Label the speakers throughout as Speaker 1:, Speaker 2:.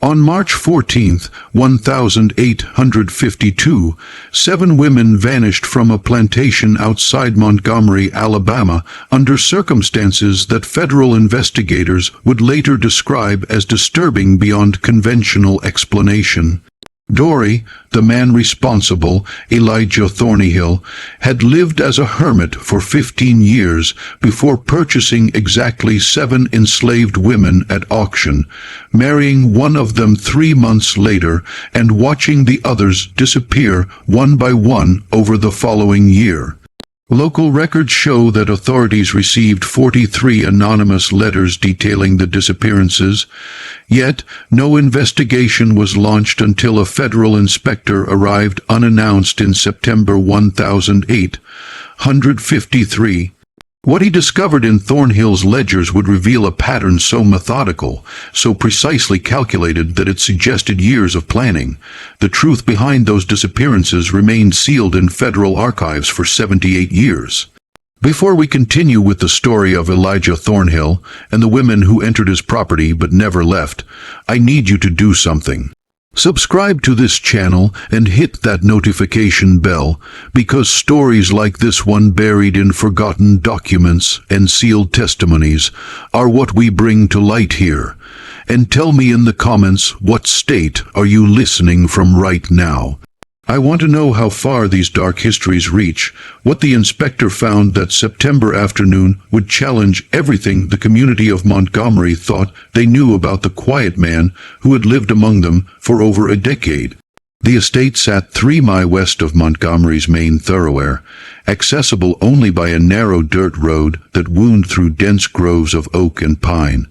Speaker 1: On March 14, 1852, 7 women vanished from a plantation outside Montgomery, Alabama, under circumstances that federal investigators would later describe as disturbing beyond conventional explanation. Dory, the man responsible, Elijah Thornyhill, had lived as a hermit for 15 years before purchasing exactly 7 enslaved women at auction, marrying one of them 3 months later and watching the others disappear one by one over the following year. Local records show that authorities received 43 anonymous letters detailing the disappearances, yet no investigation was launched until a federal inspector arrived unannounced in September 1853. What he discovered in Thornhill's ledgers would reveal a pattern so methodical, so precisely calculated that it suggested years of planning. The truth behind those disappearances remained sealed in federal archives for 78 years. Before we continue with the story of Elijah Thornhill and the women who entered his property but never left, I need you to do something. Subscribe to this channel and hit that notification bell, because stories like this one, buried in forgotten documents and sealed testimonies, are what we bring to light here. And tell me in the comments, what state are you listening from right now? I want to know how far these dark histories reach, what the inspector found that September afternoon would challenge everything the community of Montgomery thought they knew about the quiet man who had lived among them for over a decade. The estate sat 3 miles west of Montgomery's main thoroughfare, accessible only by a narrow dirt road that wound through dense groves of oak and pine.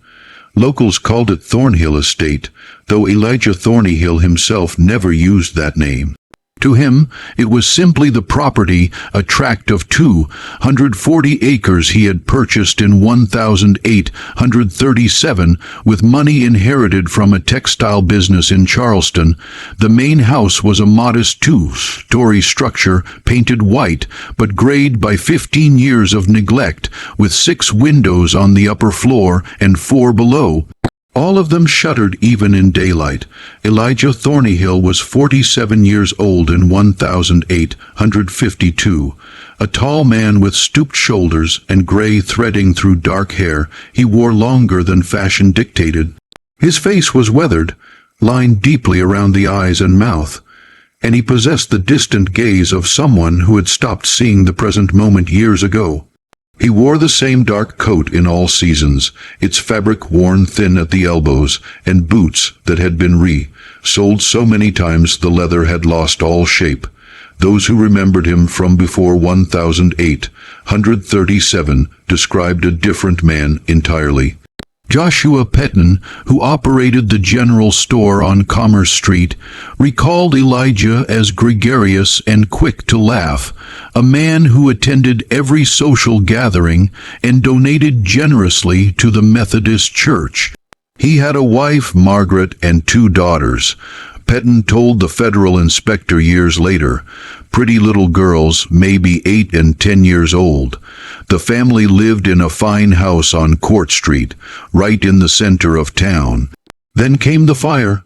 Speaker 1: Locals called it Thornhill Estate, though Elijah Thornyhill himself never used that name. To him, it was simply the property, a tract of 240 acres he had purchased in 1837 with money inherited from a textile business in Charleston. The main house was a modest 2-story structure painted white but grayed by 15 years of neglect, with 6 windows on the upper floor and 4 below, all of them shuttered even in daylight. Elijah Thornyhill was 47 years old in 1852. A tall man with stooped shoulders and gray threading through dark hair he wore longer than fashion dictated. His face was weathered, lined deeply around the eyes and mouth, and he possessed the distant gaze of someone who had stopped seeing the present moment years ago. He wore the same dark coat in all seasons, its fabric worn thin at the elbows, and boots that had been re-soled so many times the leather had lost all shape. Those who remembered him from before 1837 described a different man entirely. Joshua Petton, who operated the general store on Commerce Street, recalled Elijah as gregarious and quick to laugh, a man who attended every social gathering and donated generously to the Methodist Church. He had a wife, Margaret, and 2 daughters. Petton told the federal inspector years later, pretty little girls, maybe 8 and 10 years old. The family lived in a fine house on Court Street, right in the center of town. Then came the fire.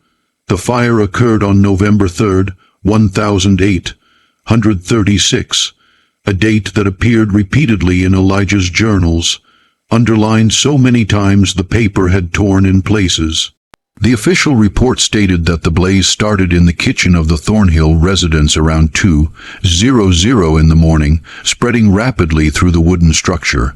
Speaker 1: The fire occurred on November 3rd, 1836, a date that appeared repeatedly in Elijah's journals, underlined so many times the paper had torn in places. The official report stated that the blaze started in the kitchen of the Thornhill residence around 2:00 in the morning, spreading rapidly through the wooden structure.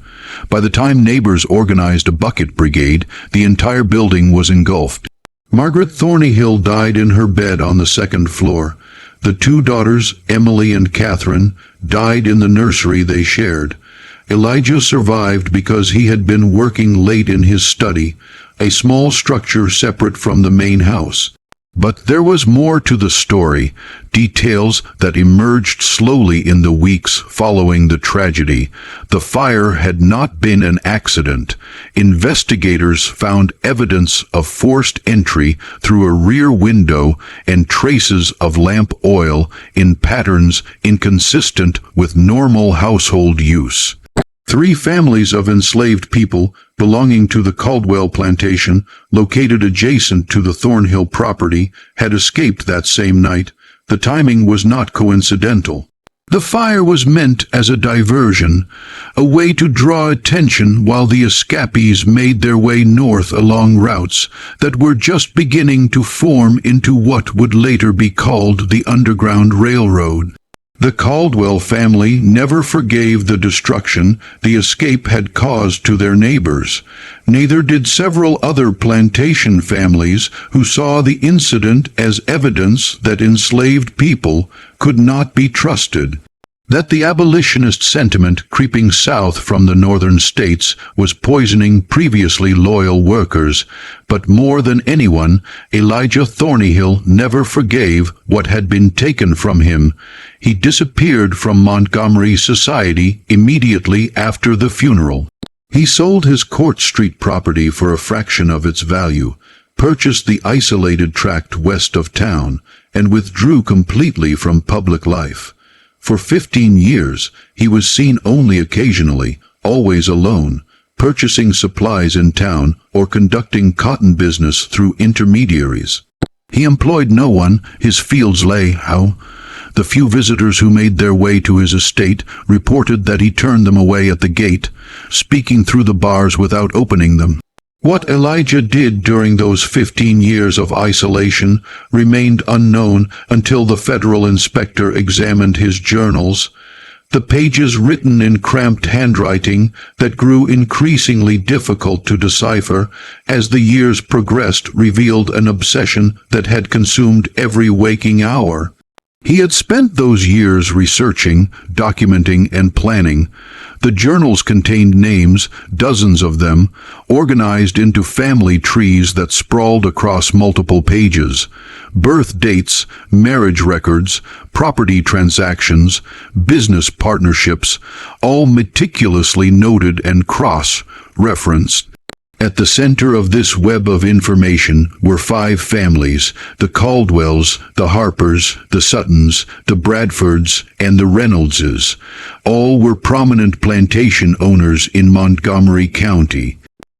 Speaker 1: By the time neighbors organized a bucket brigade, the entire building was engulfed. Margaret Thornyhill died in her bed on the 2nd floor. The 2 daughters, Emily and Catherine, died in the nursery they shared. Elijah survived because he had been working late in his study, a small structure separate from the main house. But there was more to the story, details that emerged slowly in the weeks following the tragedy. The fire had not been an accident. Investigators found evidence of forced entry through a rear window and traces of lamp oil in patterns inconsistent with normal household use. 3 families of enslaved people belonging to the Caldwell plantation, located adjacent to the Thornhill property, had escaped that same night. The timing was not coincidental. The fire was meant as a diversion, a way to draw attention while the escapees made their way north along routes that were just beginning to form into what would later be called the Underground Railroad. The Caldwell family never forgave the destruction the escape had caused to their neighbors. Neither did several other plantation families who saw the incident as evidence that enslaved people could not be trusted. That the abolitionist sentiment creeping south from the northern states was poisoning previously loyal workers, but more than anyone, Elijah Thornhill never forgave what had been taken from him. He disappeared from Montgomery society immediately after the funeral. He sold his Court Street property for a fraction of its value, purchased the isolated tract west of town, and withdrew completely from public life. For 15 years, he was seen only occasionally, always alone, purchasing supplies in town or conducting cotton business through intermediaries. He employed no one, his fields lay, The few visitors who made their way to his estate reported that he turned them away at the gate, speaking through the bars without opening them. What Elijah did during those 15 years of isolation remained unknown until the federal inspector examined his journals. The pages written in cramped handwriting that grew increasingly difficult to decipher as the years progressed revealed an obsession that had consumed every waking hour. He had spent those years researching, documenting, and planning. The journals contained names, dozens of them, organized into family trees that sprawled across multiple pages. Birth dates, marriage records, property transactions, business partnerships, all meticulously noted and cross-referenced. At the center of this web of information were 5 families: the Caldwells, the Harpers, the Suttons, the Bradfords, and the Reynoldses. All were prominent plantation owners in Montgomery County.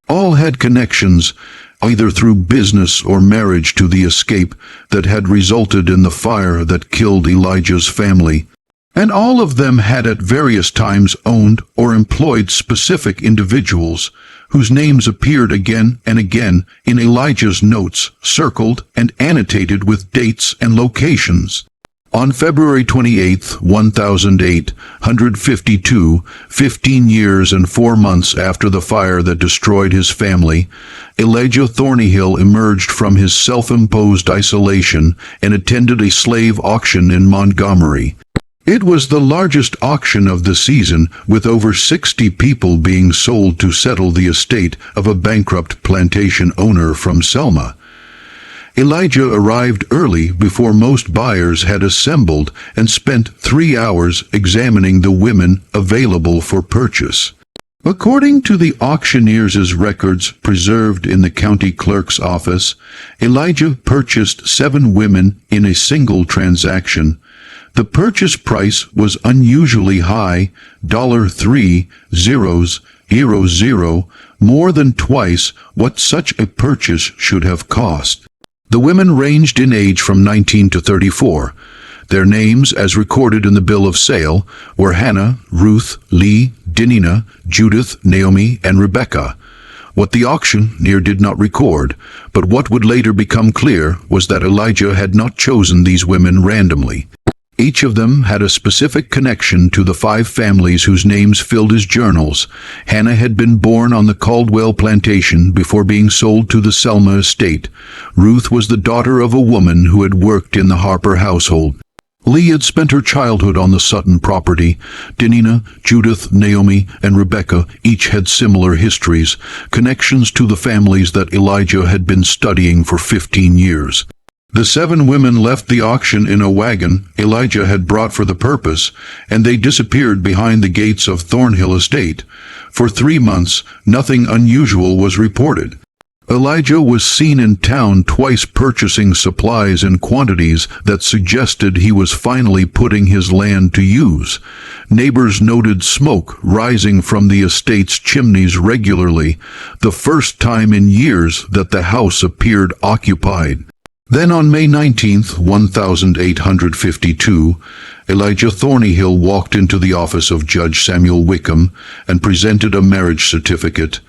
Speaker 1: All had connections, either through business or marriage, to the escape that had resulted in the fire that killed Elijah's family. And all of them had at various times owned or employed specific individuals whose names appeared again and again in Elijah's notes, circled and annotated with dates and locations. On February 28, 1852, 15 years and 4 months after the fire that destroyed his family, Elijah Thornhill emerged from his self-imposed isolation and attended a slave auction in Montgomery. It was the largest auction of the season, with over 60 people being sold to settle the estate of a bankrupt plantation owner from Selma. Elijah arrived early before most buyers had assembled and spent 3 hours examining the women available for purchase. According to the auctioneer's records preserved in the county clerk's office, Elijah purchased 7 women in a single transaction. The purchase price was unusually high, $3,000, more than twice what such a purchase should have cost. The women ranged in age from 19 to 34. Their names, as recorded in the bill of sale, were Hannah, Ruth, Lee, Dinina, Judith, Naomi, and Rebecca. What the auctioneer did not record, but what would later become clear, was that Elijah had not chosen these women randomly. Each of them had a specific connection to the 5 families whose names filled his journals. Hannah had been born on the Caldwell plantation before being sold to the Selma estate. Ruth was the daughter of a woman who had worked in the Harper household. Lee had spent her childhood on the Sutton property. Dinina, Judith, Naomi, and Rebecca each had similar histories, connections to the families that Elijah had been studying for 15 years. The 7 women left the auction in a wagon Elijah had brought for the purpose, and they disappeared behind the gates of Thornhill Estate. For 3 months, nothing unusual was reported. Elijah was seen in town twice purchasing supplies in quantities that suggested he was finally putting his land to use. Neighbors noted smoke rising from the estate's chimneys regularly, the first time in years that the house appeared occupied. Then on May 19, 1852, Elijah Thornyhill walked into the office of Judge Samuel Wickham and presented a marriage certificate.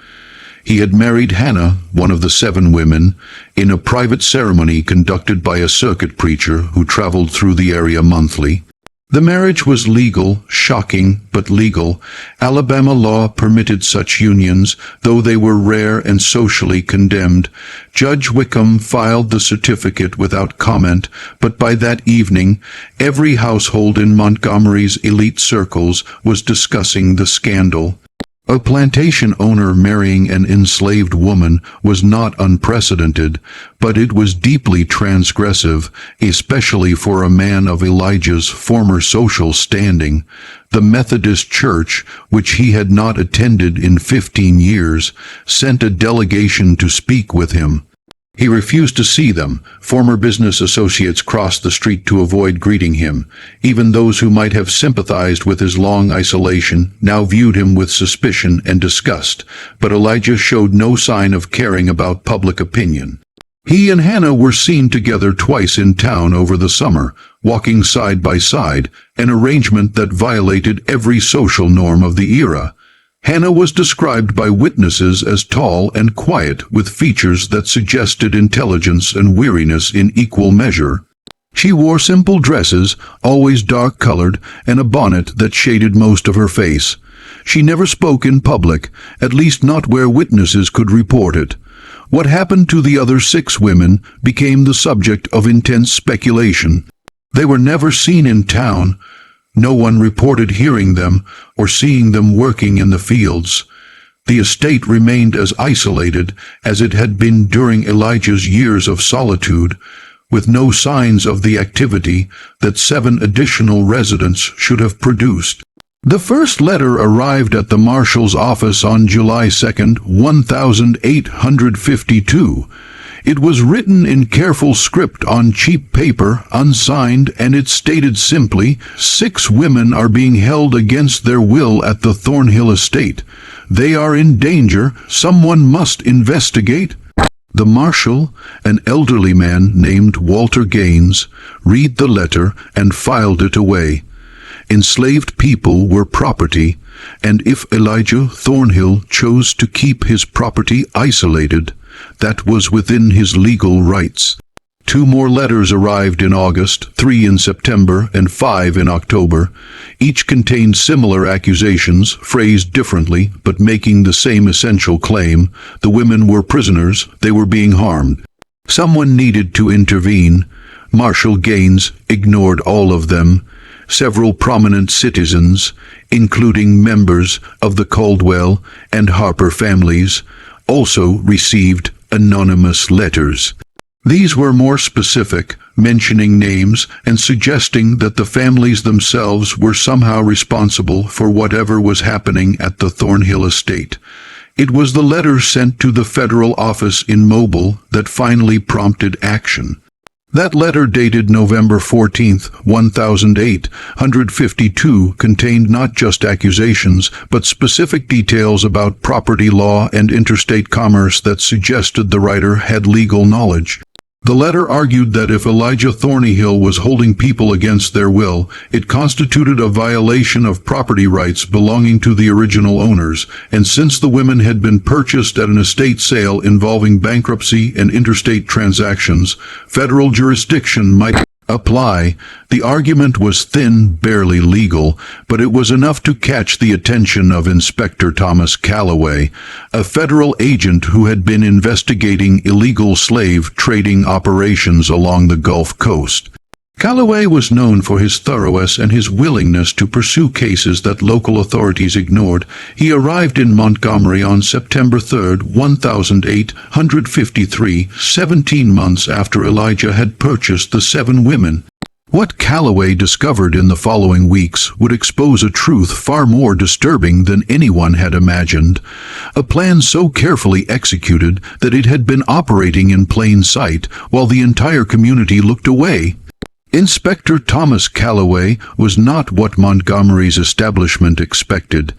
Speaker 1: He had married Hannah, one of the 7 women, in a private ceremony conducted by a circuit preacher who traveled through the area monthly. The marriage was legal, shocking, but legal. Alabama law permitted such unions, though they were rare and socially condemned. Judge Wickham filed the certificate without comment, but by that evening, every household in Montgomery's elite circles was discussing the scandal. A plantation owner marrying an enslaved woman was not unprecedented, but it was deeply transgressive, especially for a man of Elijah's former social standing. The Methodist Church, which he had not attended in 15 years, sent a delegation to speak with him. He refused to see them. Former business associates crossed the street to avoid greeting him. Even those who might have sympathized with his long isolation now viewed him with suspicion and disgust, but Elijah showed no sign of caring about public opinion. He and Hannah were seen together twice in town over the summer, walking side by side, an arrangement that violated every social norm of the era. Hannah was described by witnesses as tall and quiet, with features that suggested intelligence and weariness in equal measure. She wore simple dresses, always dark-colored, and a bonnet that shaded most of her face. She never spoke in public, at least not where witnesses could report it. What happened to the other 6 women became the subject of intense speculation. They were never seen in town. No one reported hearing them or seeing them working in the fields. The estate remained as isolated as it had been during Elijah's years of solitude, with no signs of the activity that 7 additional residents should have produced. The first letter arrived at the marshal's office on July 2, 1852. It was written in careful script on cheap paper, unsigned, and it stated simply, 6 women are being held against their will at the Thornhill estate. They are in danger. Someone must investigate. The marshal, an elderly man named Walter Gaines, read the letter and filed it away. Enslaved people were property, and if Elijah Thornhill chose to keep his property isolated, that was within his legal rights. 2 more letters arrived in August, 3 in September, and 5 in October. Each contained similar accusations, phrased differently, but making the same essential claim. The women were prisoners. They were being harmed. Someone needed to intervene. Marshal Gaines ignored all of them. Several prominent citizens, including members of the Caldwell and Harper families, also received anonymous letters. These were more specific, mentioning names and suggesting that the families themselves were somehow responsible for whatever was happening at the Thornhill estate. It was the letters sent to the federal office in Mobile that finally prompted action. That letter, dated November 14, 1852, contained not just accusations, but specific details about property law and interstate commerce that suggested the writer had legal knowledge. The letter argued that if Elijah Thornyhill was holding people against their will, it constituted a violation of property rights belonging to the original owners, and since the women had been purchased at an estate sale involving bankruptcy and interstate transactions, federal jurisdiction might apply. The argument was thin, barely legal, but it was enough to catch the attention of Inspector Thomas Calloway, a federal agent who had been investigating illegal slave trading operations along the Gulf Coast. Calloway was known for his thoroughness and his willingness to pursue cases that local authorities ignored. He arrived in Montgomery on September 3, 1853, 17 months after Elijah had purchased the 7 women. What Calloway discovered in the following weeks would expose a truth far more disturbing than anyone had imagined, a plan so carefully executed that it had been operating in plain sight while the entire community looked away. Inspector Thomas Calloway was not what Montgomery's establishment expected.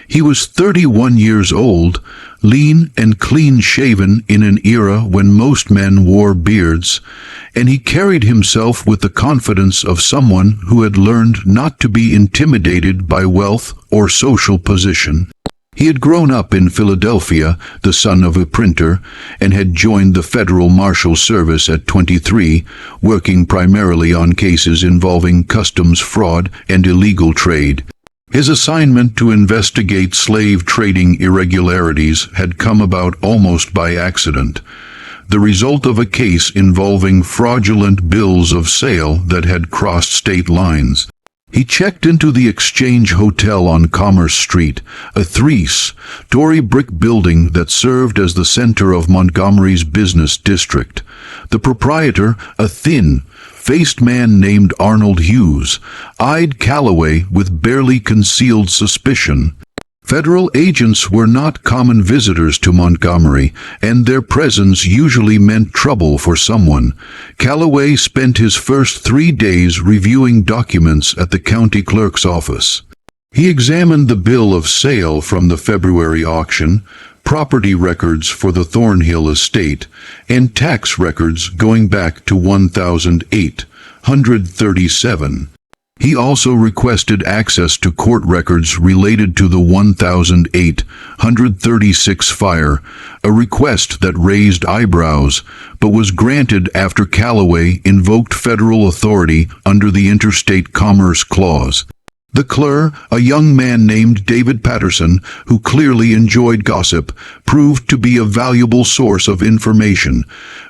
Speaker 1: He was 31 years old, lean and clean-shaven in an era when most men wore beards, and he carried himself with the confidence of someone who had learned not to be intimidated by wealth or social position. He had grown up in Philadelphia, the son of a printer, and had joined the Federal Marshal Service at 23, working primarily on cases involving customs fraud and illegal trade. His assignment to investigate slave trading irregularities had come about almost by accident, the result of a case involving fraudulent bills of sale that had crossed state lines. He checked into the Exchange Hotel on Commerce Street, a three-story brick building that served as the center of Montgomery's business district. The proprietor, a thin-faced man named Arnold Hughes, eyed Calloway with barely concealed suspicion. Federal agents were not common visitors to Montgomery, and their presence usually meant trouble for someone. Calloway spent his first 3 days reviewing documents at the county clerk's office. He examined the bill of sale from the February auction, property records for the Thornhill estate, and tax records going back to 1837. He also requested access to court records related to the 1836 fire, a request that raised eyebrows, but was granted after Calloway invoked federal authority under the Interstate Commerce Clause. The clerk, a young man named David Patterson, who clearly enjoyed gossip, proved to be a valuable source of information.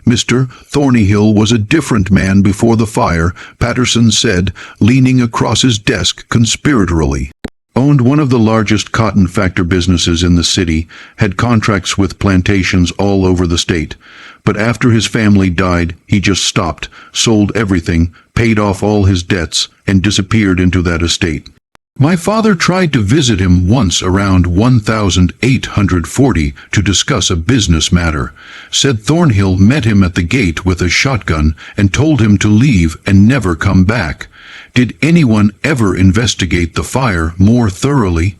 Speaker 1: Mr. Thornhill was a different man before the fire, Patterson said, leaning across his desk conspiratorially. Owned one of the largest cotton factor businesses in the city, had contracts with plantations all over the state. But after his family died, he just stopped, sold everything, paid off all his debts, and disappeared into that estate. My father tried to visit him once around 1840 to discuss a business matter. Said Thornhill met him at the gate with a shotgun and told him to leave and never come back. Did anyone ever investigate the fire more thoroughly?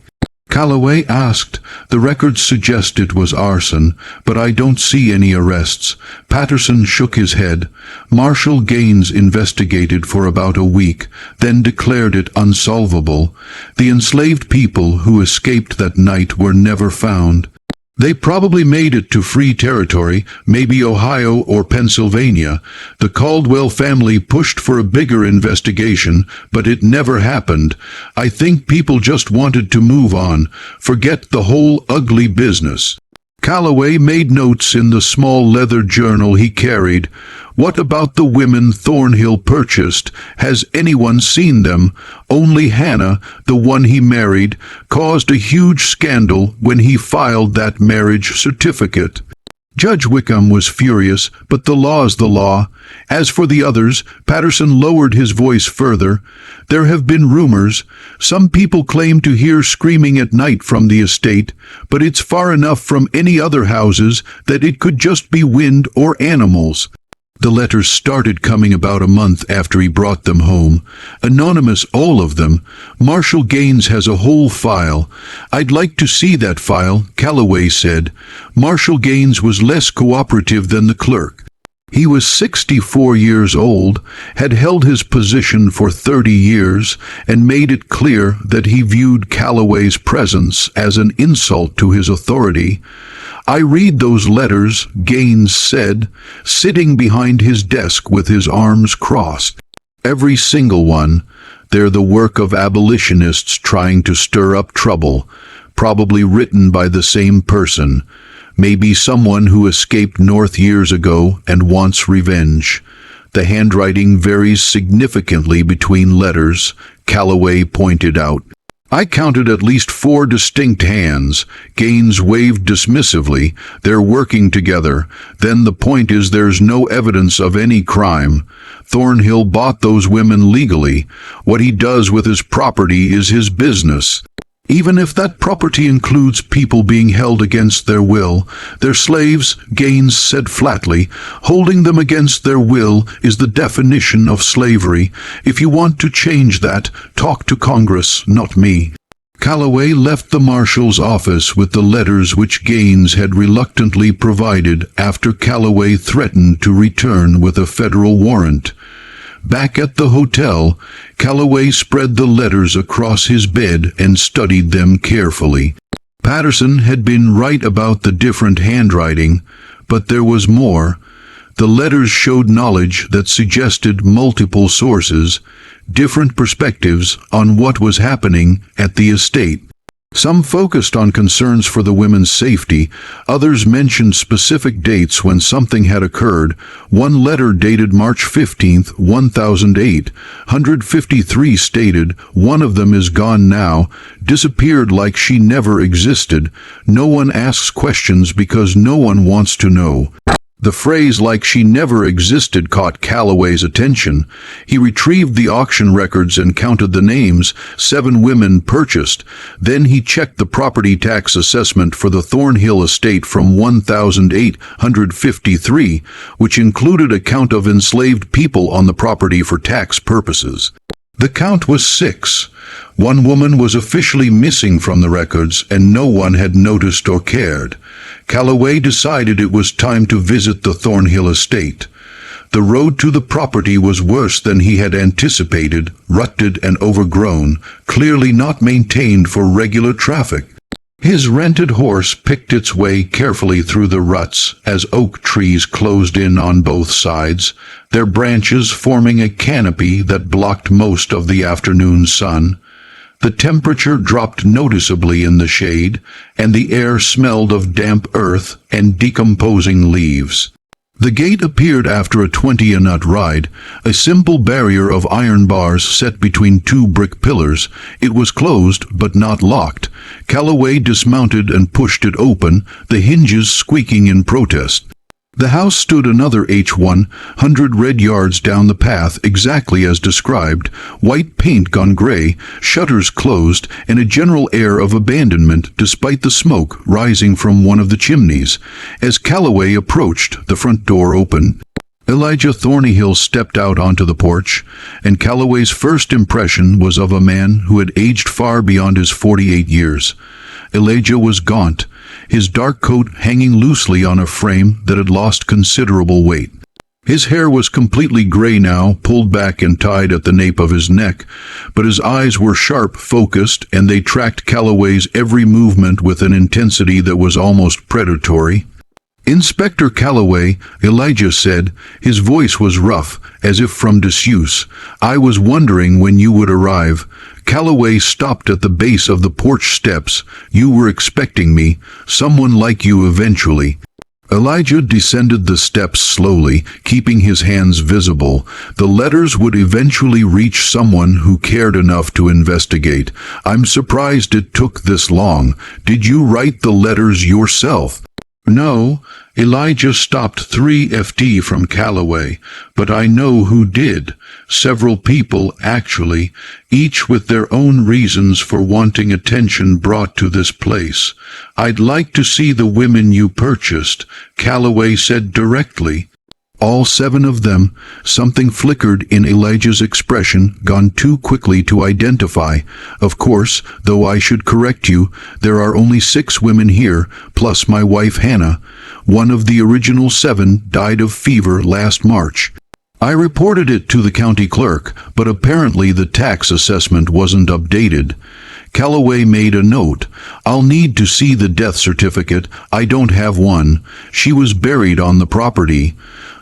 Speaker 1: Calloway asked. The records suggest it was arson, but I don't see any arrests. Patterson shook his head. Marshal Gaines investigated for about a week, then declared it unsolvable. The enslaved people who escaped that night were never found. They probably made it to free territory, maybe Ohio or Pennsylvania. The Caldwell family pushed for a bigger investigation, but it never happened. I think people just wanted to move on, forget the whole ugly business. Calloway made notes in the small leather journal he carried. What about the women Thornhill purchased? Has anyone seen them? Only Hannah, the one he married, caused a huge scandal when he filed that marriage certificate. Judge Wickham was furious, but the law's the law. As for the others, Patterson lowered his voice further. There have been rumors. Some people claim to hear screaming at night from the estate, but it's far enough from any other houses that it could just be wind or animals. The letters started coming about a month after he brought them home. Anonymous, all of them. Marshal Gaines has a whole file. I'd like to see that file, Calloway said. Marshal Gaines was less cooperative than the clerk. He was 64 years old, had held his position for 30 years, and made it clear that he viewed Calloway's presence as an insult to his authority. I read those letters, Gaines said, sitting behind his desk with his arms crossed. Every single one. They're the work of abolitionists trying to stir up trouble, probably written by the same person. Maybe someone who escaped north years ago and wants revenge. The handwriting varies significantly between letters, Calloway pointed out. I counted at least 4 distinct hands. Gaines waved dismissively. They're working together. Then the point is there's no evidence of any crime. Thornhill bought those women legally. What he does with his property is his business. Even if that property includes people being held against their will, they're slaves, Gaines said flatly. Holding them against their will is the definition of slavery. If you want to change that, talk to Congress, not me. Calloway left the marshal's office with the letters which Gaines had reluctantly provided after Calloway threatened to return with a federal warrant. Back at the hotel, Calloway spread the letters across his bed and studied them carefully. Patterson had been right about the different handwriting, but there was more. The letters showed knowledge that suggested multiple sources, different perspectives on what was happening at the estate. Some focused on concerns for the women's safety, others mentioned specific dates when something had occurred. One letter dated March 15th, 1008, 153 stated, "One of them is gone now, disappeared like she never existed. No one asks questions because no one wants to know." The phrase "like she never existed" caught Calloway's attention. He retrieved the auction records and counted the names. 7 women purchased. Then he checked the property tax assessment for the Thornhill estate from 1,853, which included a count of enslaved people on the property for tax purposes. The count was 6. One woman was officially missing from the records, and no one had noticed or cared. Calloway decided it was time to visit the Thornhill estate. The road to the property was worse than he had anticipated, rutted and overgrown, clearly not maintained for regular traffic. His rented horse picked its way carefully through the ruts as oak trees closed in on both sides, their branches forming a canopy that blocked most of the afternoon sun. The temperature dropped noticeably in the shade, and the air smelled of damp earth and decomposing leaves. The gate appeared after a 20-a-nut ride, a simple barrier of iron bars set between 2 brick pillars. It was closed, but not locked. Calloway dismounted and pushed it open, the hinges squeaking in protest. The house stood another 100 red yards down the path, exactly as described, white paint gone gray, shutters closed, and a general air of abandonment despite the smoke rising from one of the chimneys. As Calloway approached, the front door opened. Elijah Thornhill stepped out onto the porch, and Calloway's first impression was of a man who had aged far beyond his 48 years. Elijah was gaunt, his dark coat hanging loosely on a frame that had lost considerable weight. His hair was completely gray now, pulled back and tied at the nape of his neck, but his eyes were sharp, focused, and they tracked Calloway's every movement with an intensity that was almost predatory. "Inspector Calloway," Elijah said. His voice was rough, as if from disuse. "I was wondering when you would arrive." Calloway stopped at the base of the porch steps. "You were expecting me. Someone like you eventually." Elijah descended the steps slowly, keeping his hands visible. The letters would eventually reach someone who cared enough to investigate. "I'm surprised it took this long. Did you write the letters yourself?" "No." Elijah stopped 3 FT from Calloway. "But I know who did. Several people, actually, each with their own reasons for wanting attention brought to this place. I'd like to see the women you purchased," Calloway said directly. "All 7 of them." Something flickered in Elijah's expression, gone too quickly to identify. "Of course, though I should correct you, there are only 6 women here, plus my wife Hannah. One of the original 7 died of fever last March. I reported it to the county clerk, but apparently the tax assessment wasn't updated." Calloway made a note. "I'll need to see the death certificate. I don't have one. She was buried on the property.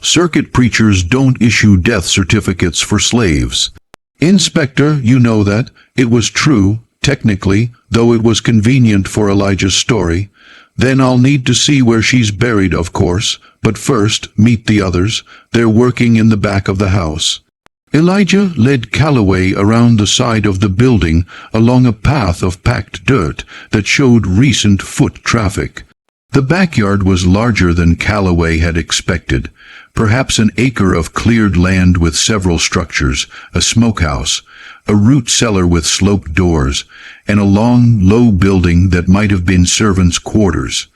Speaker 1: Circuit preachers don't issue death certificates for slaves." "Inspector, you know that. It was true, technically, though it was convenient for Elijah's story. Then I'll need to see where she's buried, of course. But first, meet the others. They're working in the back of the house." Elijah led Calloway around the side of the building along a path of packed dirt that showed recent foot traffic. The backyard was larger than Calloway had expected, perhaps an acre of cleared land with several structures, a smokehouse, a root cellar with sloped doors, and a long, low building that might have been servants' quarters.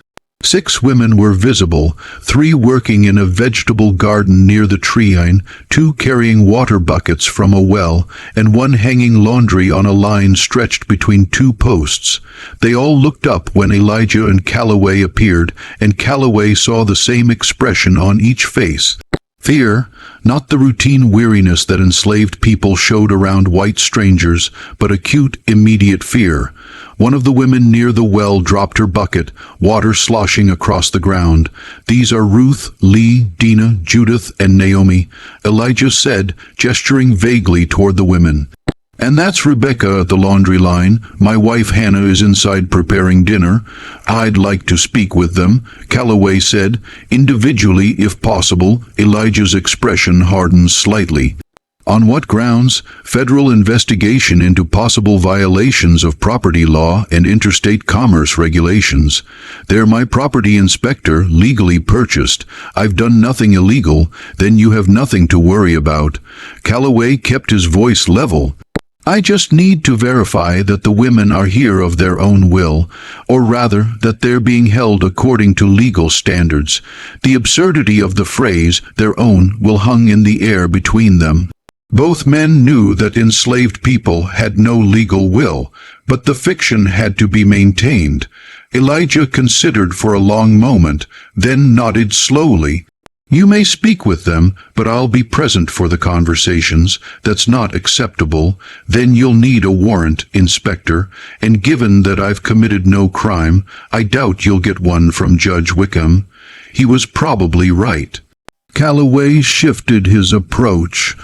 Speaker 1: 6 women were visible, 3 working in a vegetable garden near the tree line, 2 carrying water buckets from a well, and 1 hanging laundry on a line stretched between 2 posts. They all looked up when Elijah and Calloway appeared, and Calloway saw the same expression on each face. Fear, not the routine weariness that enslaved people showed around white strangers, but acute, immediate fear. One of the women near the well dropped her bucket, water sloshing across the ground. "These are Ruth, Lee, Dinah, Judith, and Naomi," Elijah said, gesturing vaguely toward the women. "And that's Rebecca at the laundry line. My wife Hannah is inside preparing dinner. I'd like to speak with them," Calloway said. Individually, if possible. Elijah's expression hardened slightly. "On what grounds?" "Federal investigation into possible violations of property law and interstate commerce regulations. They're my property inspector, legally purchased. I've done nothing illegal. Then you have nothing to worry about." Calloway kept his voice level. "I just need to verify that the women are here of their own will, or rather, that they're being held according to legal standards." The absurdity of the phrase, "their own will," hung in the air between them. Both men knew that enslaved people had no legal will, but the fiction had to be maintained. Elijah considered for a long moment, then nodded slowly. "You may speak with them, but I'll be present for the conversations. That's not acceptable. Then you'll need a warrant, Inspector, and given that I've committed no crime, I doubt you'll get one from Judge Wickham." He was probably right. Calloway shifted his approach.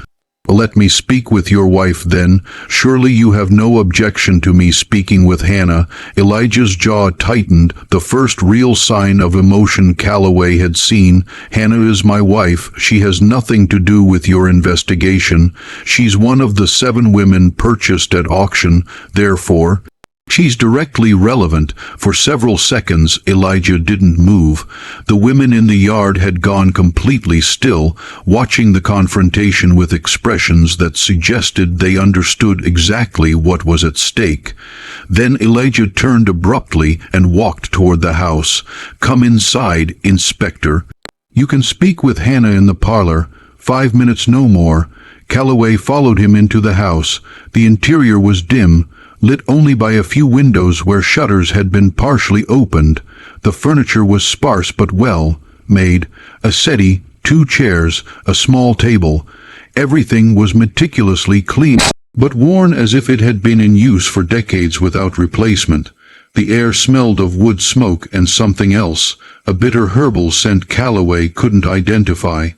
Speaker 1: "Let me speak with your wife, then. Surely you have no objection to me speaking with Hannah." Elijah's jaw tightened, the first real sign of emotion Calloway had seen. "Hannah is my wife. She has nothing to do with your investigation. She's one of the 7 women purchased at auction. Therefore, she's directly relevant." For several seconds, Elijah didn't move. The women in the yard had gone completely still, watching the confrontation with expressions that suggested they understood exactly what was at stake. Then Elijah turned abruptly and walked toward the house. "Come inside, Inspector. You can speak with Hannah in the parlor. 5 minutes, no more." Calloway followed him into the house. The interior was dim, lit only by a few windows where shutters had been partially opened. The furniture was sparse but well made. A settee, 2 chairs, a small table. Everything was meticulously clean, but worn as if it had been in use for decades without replacement. The air smelled of wood smoke and something else, a bitter herbal scent Calloway couldn't identify.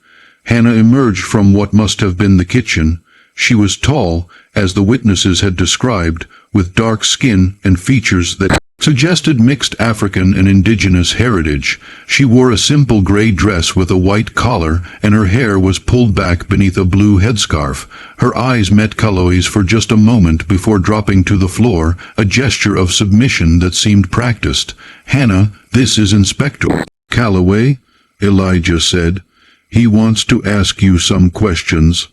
Speaker 1: Hannah emerged from what must have been the kitchen. She was tall, as the witnesses had described, with dark skin and features that suggested mixed African and indigenous heritage. She wore a simple gray dress with a white collar, and her hair was pulled back beneath a blue headscarf. Her eyes met Calloway's for just a moment before dropping to the floor, a gesture of submission that seemed practiced. "Hannah, this is Inspector Calloway," Elijah said. "He wants to ask you some questions."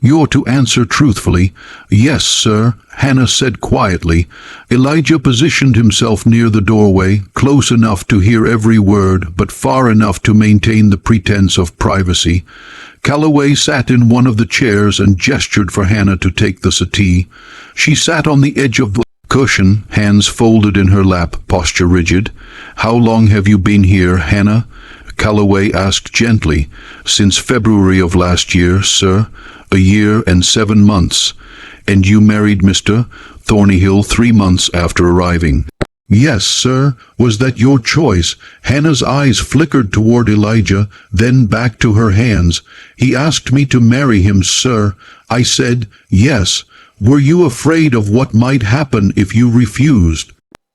Speaker 1: "You're to answer truthfully." "Yes, sir," Hannah said quietly. Elijah positioned himself near the doorway, close enough to hear every word, but far enough to maintain the pretense of privacy. Calloway sat in one of the chairs and gestured for Hannah to take the settee. She sat on the edge of the cushion, hands folded in her lap, posture rigid. "How long have you been here, Hannah?" Calloway asked gently. "Since February of last year, sir. 1 year and 7 months. And you married Mr. Thornyhill 3 months after arriving." "Yes, sir." "Was that your choice?" Hannah's eyes flickered toward Elijah, then back to her hands. "He asked me to marry him, sir. I said yes. Were you afraid of what might happen if you refused?"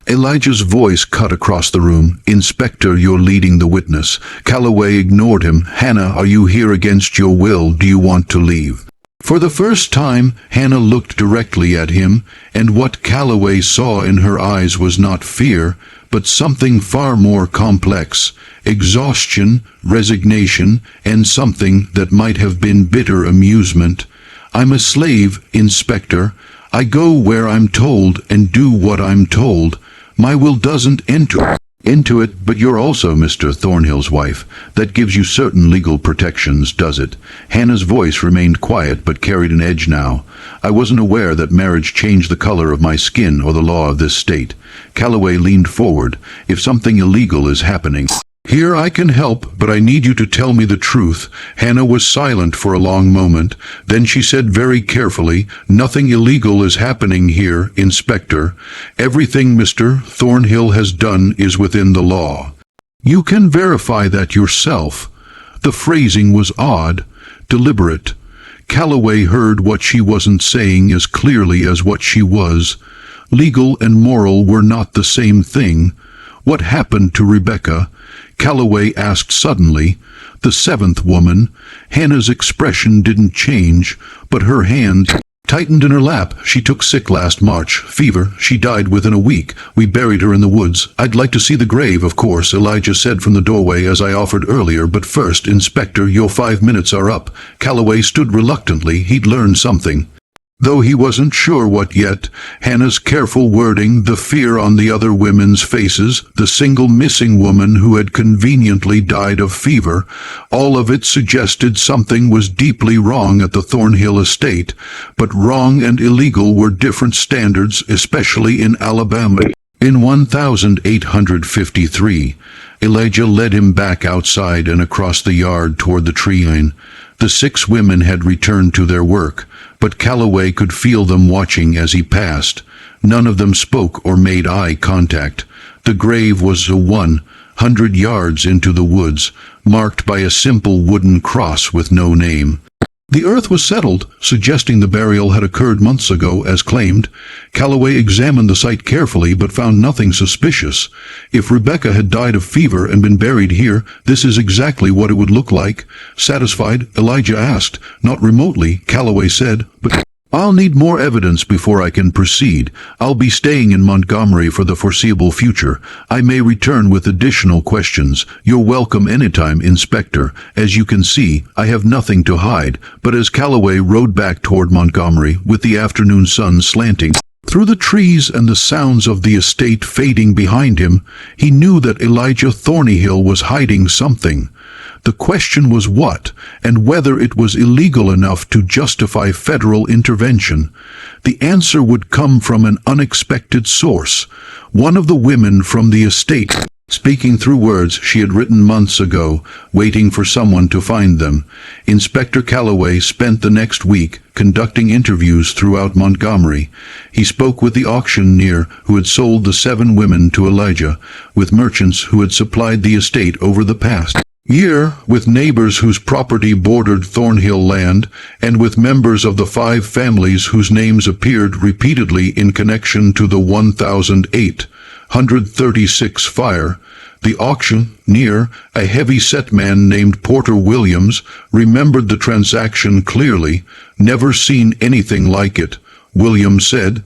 Speaker 1: Elijah's voice cut across the room. "Inspector, you're leading the witness." Calloway ignored him. "Hannah, are you here against your will? Do you want to leave?" For the first time, Hannah looked directly at him, and what Calloway saw in her eyes was not fear, but something far more complex: exhaustion, resignation, and something that might have been bitter amusement. "I'm a slave, Inspector. I go where I'm told and do what I'm told. My will doesn't enter into it, but you're also Mr. Thornhill's wife. That gives you certain legal protections, does it?" Hannah's voice remained quiet but carried an edge now. "I wasn't aware that marriage changed the color of my skin or the law of this state." Calloway leaned forward. "If something illegal is happening here, I can help, but I need you to tell me the truth." Hannah was silent for a long moment. Then she said very carefully, "Nothing illegal is happening here, Inspector. Everything Mr. Thornhill has done is within the law. You can verify that yourself." The phrasing was odd, deliberate. Calloway heard what she wasn't saying as clearly as what she was. Legal and moral were not the same thing. "What happened to Rebecca?" Calloway asked suddenly. "The seventh woman." Hannah's expression didn't change, but her hand tightened in her lap. "She took sick last March. Fever. She died within a week. We buried her in the woods. I'd like to see the grave, of course," Elijah said from the doorway, "as I offered earlier. But first, Inspector, your 5 minutes are up." Calloway stood reluctantly. He'd learned something, though he wasn't sure what yet. Hannah's careful wording, the fear on the other women's faces, the single missing woman who had conveniently died of fever, all of it suggested something was deeply wrong at the Thornhill estate. But wrong and illegal were different standards, especially in Alabama. In 1853, Elijah led him back outside and across the yard toward the tree line. The 6 women had returned to their work, but Calloway could feel them watching as he passed. None of them spoke or made eye contact. The grave was 100 yards into the woods, marked by a simple wooden cross with no name. The earth was settled, suggesting the burial had occurred months ago, as claimed. Calloway examined the site carefully, but found nothing suspicious. If Rebecca had died of fever and been buried here, this is exactly what it would look like. Satisfied, Elijah asked. "Not remotely," Calloway said, "but I'll need more evidence before I can proceed. I'll be staying in Montgomery for the foreseeable future. I may return with additional questions. You're welcome anytime, Inspector. As you can see, I have nothing to hide." But as Calloway rode back toward Montgomery, with the afternoon sun slanting through the trees and the sounds of the estate fading behind him, he knew that Elijah Thornhill was hiding something. The question was what, and whether it was illegal enough to justify federal intervention. The answer would come from an unexpected source, one of the women from the estate, speaking through words she had written months ago, waiting for someone to find them. Inspector Calloway spent the next week conducting interviews throughout Montgomery. He spoke with the auctioneer who had sold the 7 women to Elijah, with merchants who had supplied the estate over the past year, with neighbors whose property bordered Thornhill land, and with members of the 5 families whose names appeared repeatedly in connection to the 1836 fire. The auctioneer, a heavy-set man named Porter Williams, remembered the transaction clearly. "Never seen anything like it," Williams said.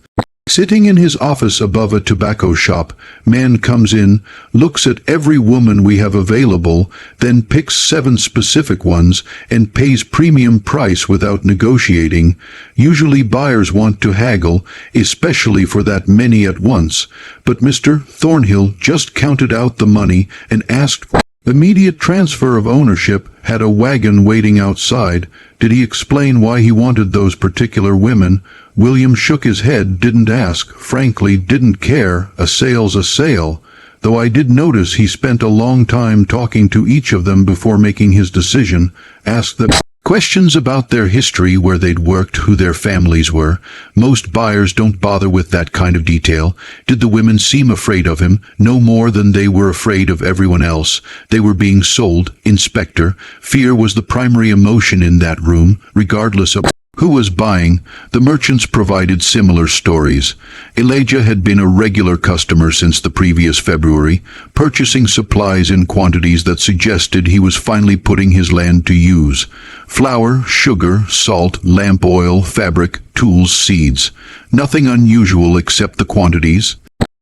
Speaker 1: Sitting in his office above a tobacco shop, man comes in, looks at every woman we have available, then picks 7 specific ones and pays premium price without negotiating. Usually buyers want to haggle, especially for that many at once, but Mr. Thornhill just counted out the money and asked for immediate transfer of ownership, had a wagon waiting outside. Did he explain why he wanted those particular women? William shook his head, didn't ask, frankly didn't care. A sale's a sale. Though I did notice he spent a long time talking to each of them before making his decision. Asked them questions about their history, where they'd worked, who their families were. Most buyers don't bother with that kind of detail. Did the women seem afraid of him? No more than they were afraid of everyone else. They were being sold, Inspector. Fear was the primary emotion in that room, regardless of Who was buying? The merchants provided similar stories. Elijah had been a regular customer since the previous February, purchasing supplies in quantities that suggested he was finally putting his land to use. Flour, sugar, salt, lamp oil, fabric, tools, seeds. Nothing unusual except the quantities,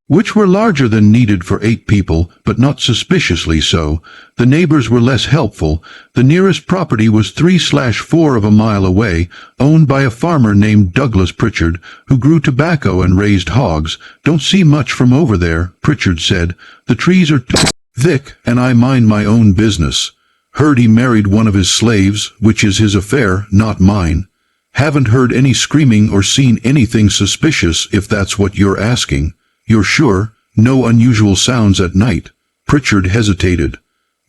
Speaker 1: which were larger than needed for 8 people, but not suspiciously so. The neighbors were less helpful. The nearest property was 3/4 of a mile away, owned by a farmer named Douglas Pritchard, who grew tobacco and raised hogs. "Don't see much from over there," Pritchard said. "The trees are too thick, and I mind my own business. Heard he married one of his slaves, which is his affair, not mine. Haven't heard any screaming or seen anything suspicious, if that's what you're asking." "You're sure? No unusual sounds at night?" Pritchard hesitated.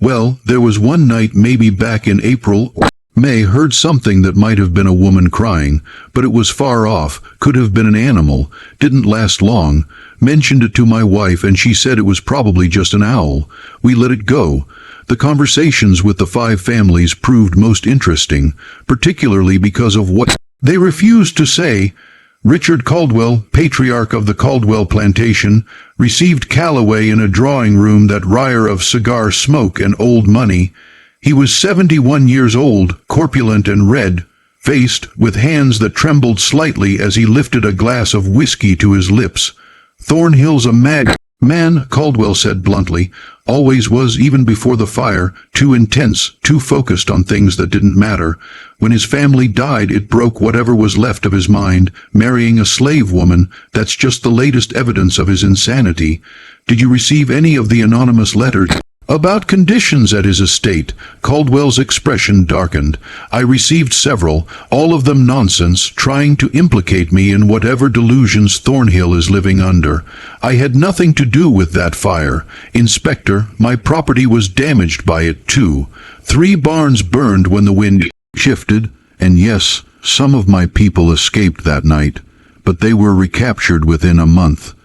Speaker 1: "Well, there was one night, maybe back in April or May, heard something that might have been a woman crying, but it was far off, could have been an animal, didn't last long. Mentioned it to my wife and she said it was probably just an owl. We let it go." The conversations with the 5 families proved most interesting, particularly because of what they refused to say. Richard Caldwell, patriarch of the Caldwell plantation, received Calloway in a drawing room, that riar of cigar smoke and old money. He was 71 years old, corpulent and red-faced, with hands that trembled slightly as he lifted a glass of whiskey to his lips. "Thornhill's a mad man," Caldwell said bluntly. "Always was, even before the fire. Too intense, too focused on things that didn't matter. When his family died, it broke whatever was left of his mind. Marrying a slave woman, that's just the latest evidence of his insanity." "Did you receive any of the anonymous letters about conditions at his estate?" Caldwell's expression darkened. "I received several, all of them nonsense, trying to implicate me in whatever delusions Thornhill is living under. I had nothing to do with that fire. Inspector, my property was damaged by it too. 3 barns burned when the wind shifted, and yes, some of my people escaped that night, but they were recaptured within a month.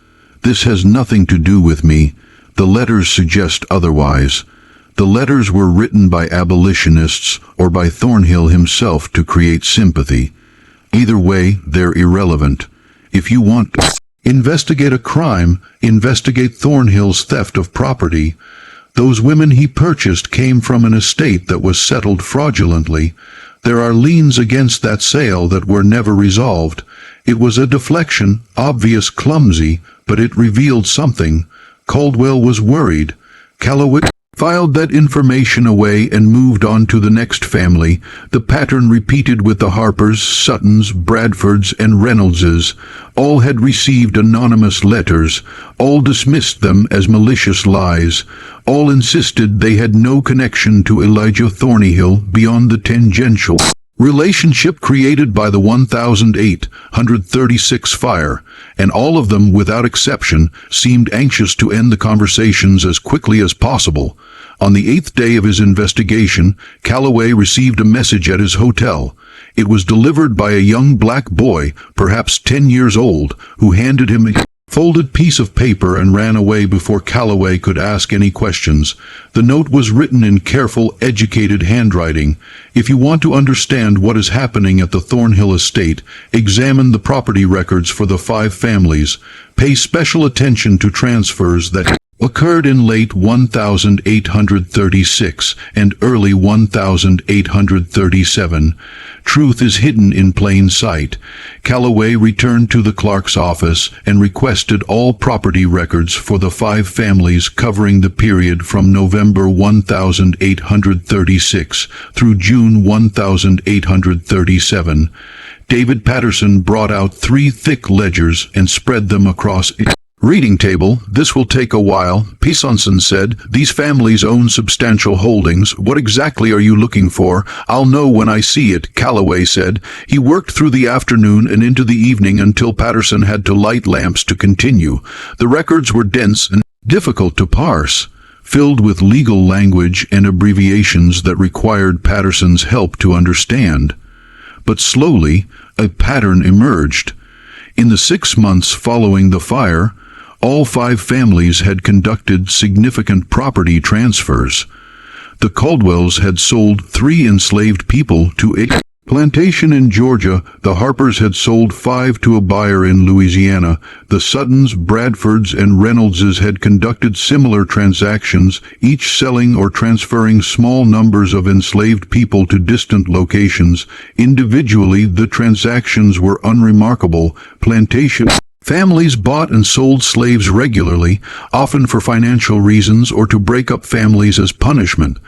Speaker 1: This has nothing to do with me. The letters suggest otherwise. The letters were written by abolitionists or by Thornhill himself to create sympathy. Either way, they're irrelevant. If you want to investigate a crime, investigate Thornhill's theft of property. Those women he purchased came from an estate that was settled fraudulently. There are liens against that sale that were never resolved. It was a deflection, obvious, clumsy, but it revealed something. Caldwell was worried. Calloway filed that information away and moved on to the next family. The pattern repeated with the Harpers, Suttons, Bradfords, and Reynoldses. All had received anonymous letters. All dismissed them as malicious lies. All insisted they had no connection to Elijah Thornhill beyond the tangential relationship created by the 1836 fire, and all of them, without exception, seemed anxious to end the conversations as quickly as possible. On the 8th day of his investigation, Calloway received a message at his hotel. It was delivered by a young black boy, perhaps 10 years old, who handed him a folded piece of paper and ran away before Calloway could ask any questions. The note was written in careful, educated handwriting. "If you want to understand what is happening at the Thornhill estate, examine the property records for the 5 families. Pay special attention to transfers that occurred in late 1836 and early 1837. Truth is hidden in plain sight." Calloway returned to the clerk's office and requested all property records for the 5 families covering the period from November 1836 through June 1837. David Patterson brought out 3 thick ledgers and spread them across a reading table. "This will take a while," Pisonson said. "These families own substantial holdings. What exactly are you looking for?" "I'll know when I see it," Calloway said. He worked through the afternoon and into the evening until Patterson had to light lamps to continue. The records were dense and difficult to parse, filled with legal language and abbreviations that required Patterson's help to understand. But slowly, a pattern emerged. In the 6 months following the fire, all 5 families had conducted significant property transfers. The Caldwells had sold 3 enslaved people to Plantation in Georgia, the Harpers had sold 5 to a buyer in Louisiana. The Suttons, Bradfords, and Reynoldses had conducted similar transactions, each selling or transferring small numbers of enslaved people to distant locations. Individually, the transactions were unremarkable. Plantation families bought and sold slaves regularly, often for financial reasons or to break up families as punishment.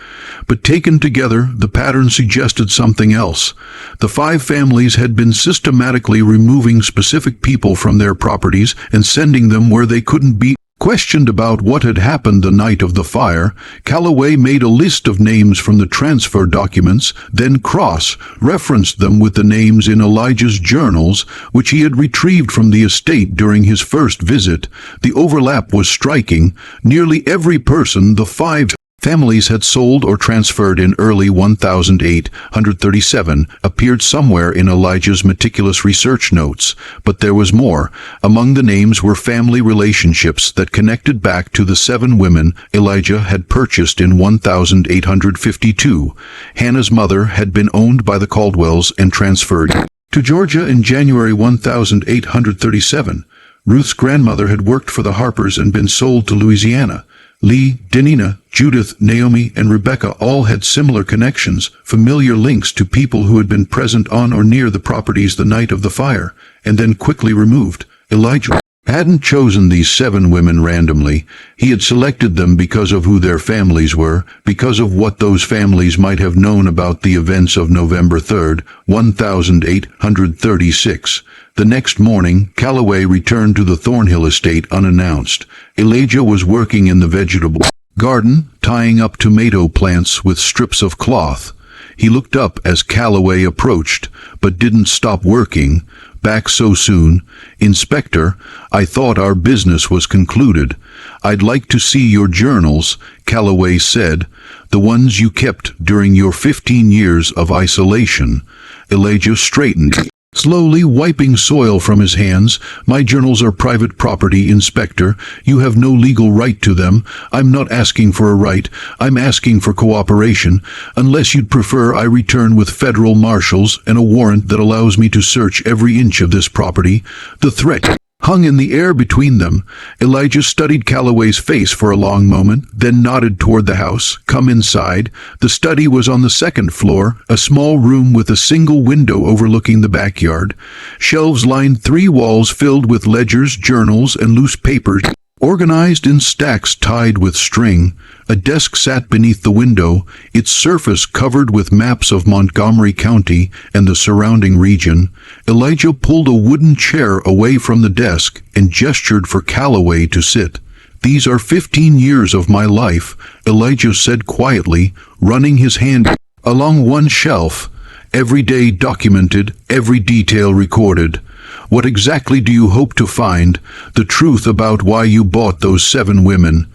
Speaker 1: But taken together, the pattern suggested something else. The 5 families had been systematically removing specific people from their properties and sending them where they couldn't be questioned about what had happened the night of the fire. Calloway made a list of names from the transfer documents, then cross-referenced them with the names in Elijah's journals, which he had retrieved from the estate during his first visit. The overlap was striking. Nearly every person the 5 families had sold or transferred in early 1837 appeared somewhere in Elijah's meticulous research notes, but there was more. Among the names were family relationships that connected back to the 7 women Elijah had purchased in 1852. Hannah's mother had been owned by the Caldwells and transferred to Georgia in January 1837. Ruth's grandmother had worked for the Harpers and been sold to Louisiana. Lee, Denina, Judith, Naomi, and Rebecca all had similar connections, familiar links to people who had been present on or near the properties the night of the fire, and then quickly removed. Elijah hadn't chosen these 7 women randomly. He had selected them because of who their families were, because of what those families might have known about the events of November 3rd, 1836. The next morning, Calloway returned to the Thornhill estate unannounced. Elijah was working in the vegetable garden, tying up tomato plants with strips of cloth. He looked up as Calloway approached, but didn't stop working. Back so soon? Inspector, I thought our business was concluded. I'd like to see your journals, Calloway said, the ones you kept during your 15 years of isolation. Elijah straightened, slowly wiping soil from his hands. My journals are private property, Inspector. You have no legal right to them. I'm not asking for a right. I'm asking for cooperation. Unless you'd prefer I return with federal marshals and a warrant that allows me to search every inch of this property. The threat hung in the air between them. Elijah studied Calloway's face for a long moment, then nodded toward the house. Come inside. The study was on the 2nd floor, a small room with a single window overlooking the backyard. Shelves lined 3 walls filled with ledgers, journals, and loose papers, organized in stacks tied with string. A desk sat beneath the window, its surface covered with maps of Montgomery County and the surrounding region. Elijah pulled a wooden chair away from the desk and gestured for Calloway to sit. These are 15 years of my life, Elijah said quietly, running his hand along one shelf. Every day documented, every detail recorded. What exactly do you hope to find? The truth about why you bought those 7 women.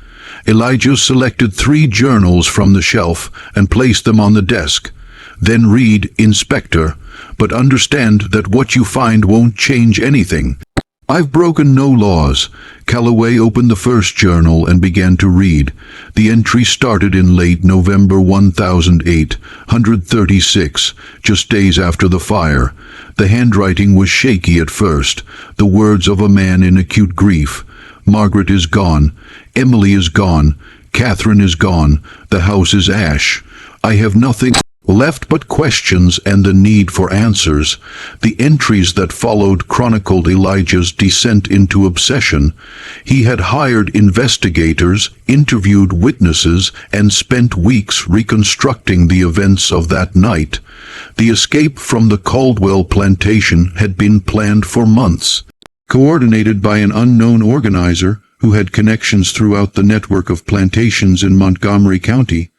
Speaker 1: Elijah selected 3 journals from the shelf and placed them on the desk. Then read, Inspector, but understand that what you find won't change anything. I've broken no laws. Calloway opened the first journal and began to read. The entry started in late November 1836, just days after the fire. The handwriting was shaky at first, the words of a man in acute grief. Margaret is gone. Emily is gone. Catherine is gone. The house is ash. I have nothing left but questions and the need for answers. The entries that followed chronicled Elijah's descent into obsession. He had hired investigators, interviewed witnesses, and spent weeks reconstructing the events of that night. The escape from the Caldwell plantation had been planned for months, coordinated by an unknown organizer who had connections throughout the network of plantations in Montgomery County.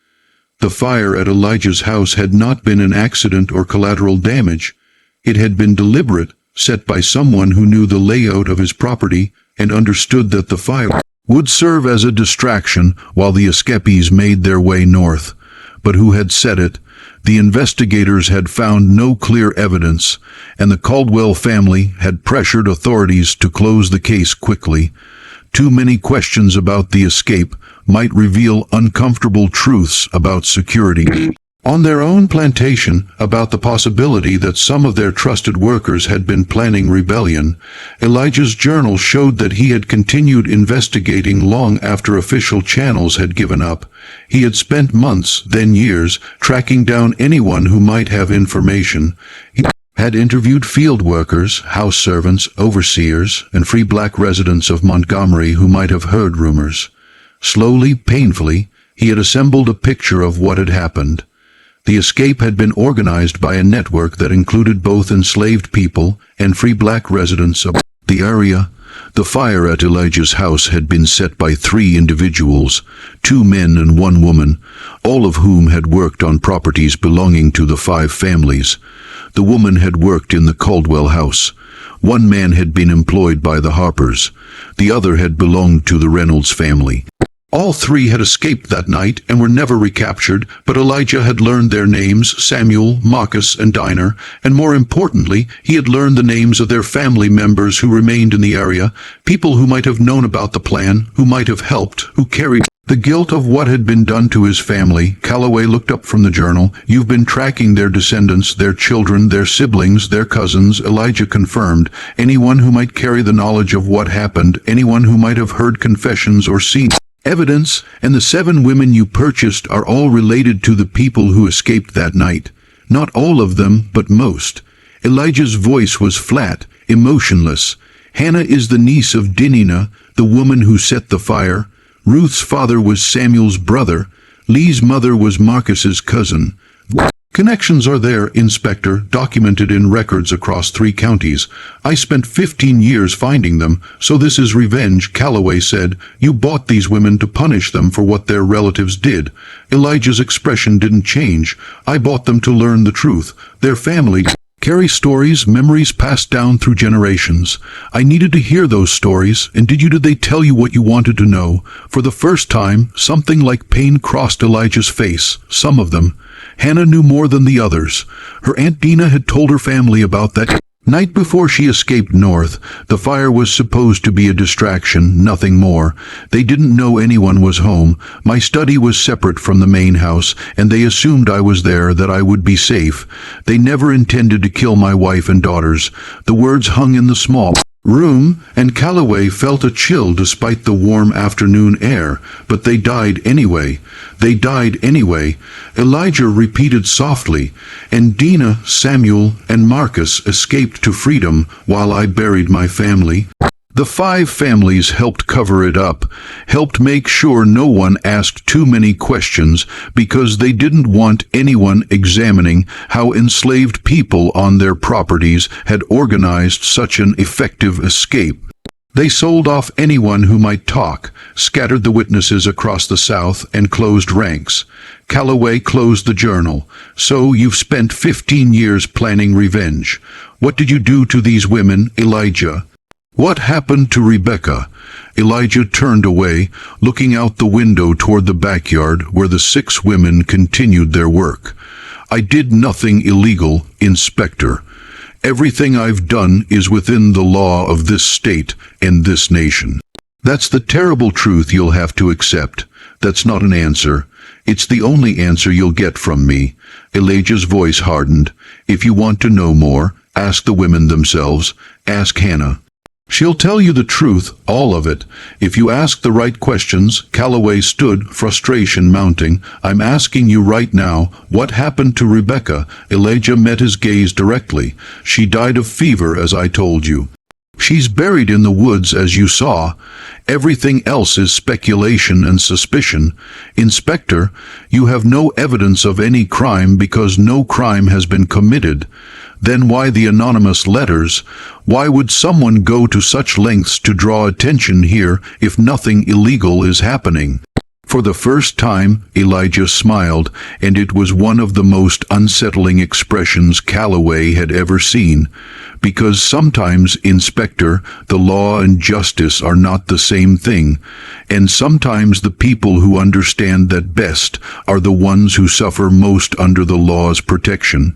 Speaker 1: The fire at Elijah's house had not been an accident or collateral damage. It had been deliberate, set by someone who knew the layout of his property and understood that the fire would serve as a distraction while the escapees made their way north. But who had set it? The investigators had found no clear evidence, and the Caldwell family had pressured authorities to close the case quickly. Too many questions about the escape might reveal uncomfortable truths about security. on their own plantation about the possibility that some of their trusted workers had been planning rebellion. Elijah's journal showed that he had continued investigating long after official channels had given up. He had spent months, then years, tracking down anyone who might have information. He had interviewed field workers, house servants, overseers, and free black residents of Montgomery who might have heard rumors. Slowly, painfully, he had assembled a picture of what had happened. The escape had been organized by a network that included both enslaved people and free black residents of the area. The fire at Elijah's house had been set by 3 individuals, 2 men and 1 woman, all of whom had worked on properties belonging to the 5 families. The woman had worked in the Caldwell house. 1 man had been employed by the Harpers. The other had belonged to the Reynolds family. All 3 had escaped that night and were never recaptured, but Elijah had learned their names, Samuel, Marcus, and Dinah, and more importantly, he had learned the names of their family members who remained in the area, people who might have known about the plan, who might have helped, who carried the guilt of what had been done to his family. Calloway looked up from the journal. "You've been tracking their descendants, their children, their siblings, their cousins," Elijah confirmed. "Anyone who might carry the knowledge of what happened, anyone who might have heard confessions or seen evidence, and the 7 women you purchased are all related to the people who escaped that night. Not all of them, but most." Elijah's voice was flat, emotionless. "Hannah is the niece of Dinah, the woman who set the fire. Ruth's father was Samuel's brother. Lee's mother was Marcus's cousin. Connections are there, Inspector, documented in records across 3 counties. I spent 15 years finding them, so this is revenge," Calloway said. "You bought these women to punish them for what their relatives did." Elijah's expression didn't change. "I bought them to learn the truth. Their family carry stories, memories passed down through generations. I needed to hear those stories, and did they tell you what you wanted to know?" For the first time, something like pain crossed Elijah's face. Some of them. Hannah knew more than the others. Her Aunt Dinah had told her family about that night before she escaped north. The fire was supposed to be a distraction, nothing more. They didn't know anyone was home. My study was separate from the main house, and they assumed I was there, that I would be safe. They never intended to kill my wife and daughters. The words hung in the small room, and Calloway felt a chill despite the warm afternoon air. "But they died anyway. They died anyway," Elijah repeated softly. "And Dinah, Samuel, and Marcus escaped to freedom while I buried my family." The 5 families helped cover it up, helped make sure no one asked too many questions, because they didn't want anyone examining how enslaved people on their properties had organized such an effective escape. They sold off anyone who might talk, scattered the witnesses across the South, and closed ranks. Calloway closed the journal. "So you've spent 15 years planning revenge. What did you do to these women, Elijah? What happened to Rebecca?" Elijah turned away, looking out the window toward the backyard where the 6 women continued their work. "I did nothing illegal, Inspector. Everything I've done is within the law of this state and this nation." "That's the terrible truth you'll have to accept. That's not an answer. It's the only answer you'll get from me." Elijah's voice hardened. "If you want to know more, ask the women themselves. Ask Hannah. She'll tell you the truth, all of it. If you ask the right questions." Calloway stood, frustration mounting. "I'm asking you right now, what happened to Rebecca?" Elijah met his gaze directly. "She died of fever, as I told you. She's buried in the woods, as you saw. Everything else is speculation and suspicion. Inspector, you have no evidence of any crime because no crime has been committed. Then why the anonymous letters? Why would someone go to such lengths to draw attention here if nothing illegal is happening?" For the first time, Elijah smiled, and it was one of the most unsettling expressions Calloway had ever seen. "Because sometimes, Inspector, the law and justice are not the same thing, and sometimes the people who understand that best are the ones who suffer most under the law's protection."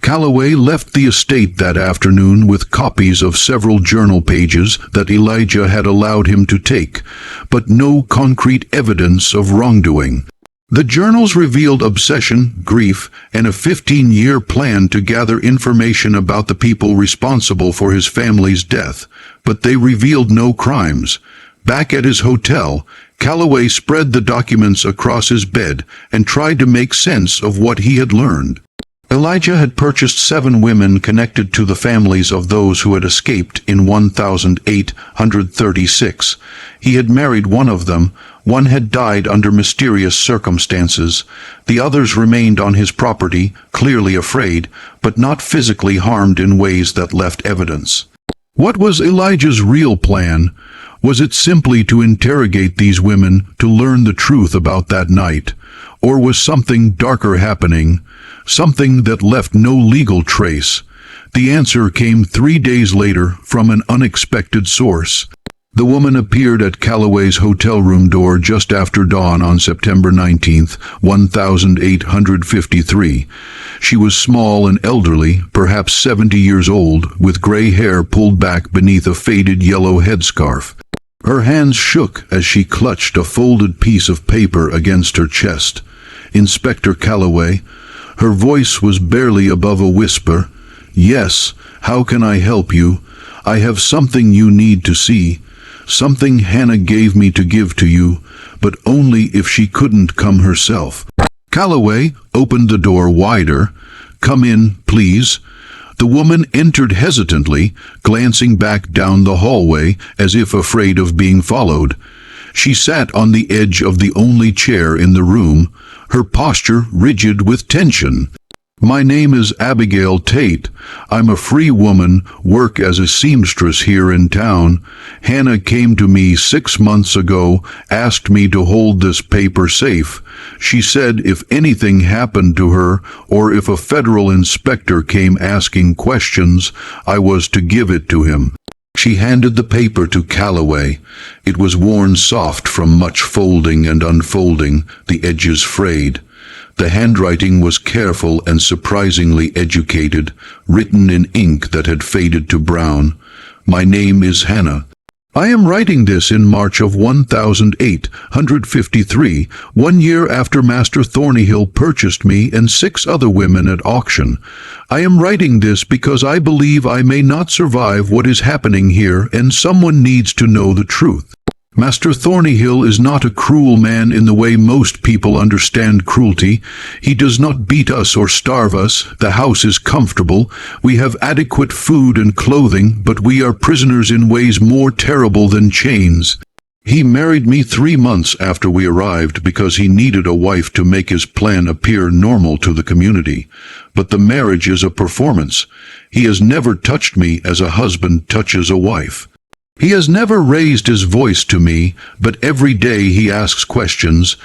Speaker 1: Calloway left the estate that afternoon with copies of several journal pages that Elijah had allowed him to take, but no concrete evidence of wrongdoing. The journals revealed obsession, grief, and a 15-year plan to gather information about the people responsible for his family's death, but they revealed no crimes. Back at his hotel, Calloway spread the documents across his bed and tried to make sense of what he had learned. Elijah had purchased 7 women connected to the families of those who had escaped in 1836. He had married one of them. One had died under mysterious circumstances. The others remained on his property, clearly afraid, but not physically harmed in ways that left evidence. What was Elijah's real plan? Was it simply to interrogate these women to learn the truth about that night? Or was something darker happening? Something that left no legal trace? The answer came 3 days later from an unexpected source. The woman appeared at Calloway's hotel room door just after dawn on September 19, 1853. She was small and elderly, perhaps 70 years old, with gray hair pulled back beneath a faded yellow headscarf. Her hands shook as she clutched a folded piece of paper against her chest. Inspector Calloway. Her voice was barely above a whisper. "Yes, how can I help you? I have something you need to see. Something Hannah gave me to give to you, but only if she couldn't come herself." Calloway opened the door wider. "Come in, please." The woman entered hesitantly, glancing back down the hallway as if afraid of being followed. She sat on the edge of the only chair in the room, her posture rigid with tension. "My name is Abigail Tate. I'm a free woman, work as a seamstress here in town. Hannah came to me 6 months ago, asked me to hold this paper safe. She said if anything happened to her, or if a federal inspector came asking questions, I was to give it to him." She handed the paper to Calloway. It was worn soft from much folding and unfolding, the edges frayed. The handwriting was careful and surprisingly educated, written in ink that had faded to brown. "My name is Hannah. I am writing this in March of 1853, 1 year after Master Thornyhill purchased me and 6 other women at auction. I am writing this because I believe I may not survive what is happening here, and someone needs to know the truth. Master Thornyhill is not a cruel man in the way most people understand cruelty. He does not beat us or starve us. The house is comfortable. We have adequate food and clothing, but we are prisoners in ways more terrible than chains. He married me 3 months after we arrived because he needed a wife to make his plan appear normal to the community. But the marriage is a performance. He has never touched me as a husband touches a wife. He has never raised his voice to me, but every day he asks questions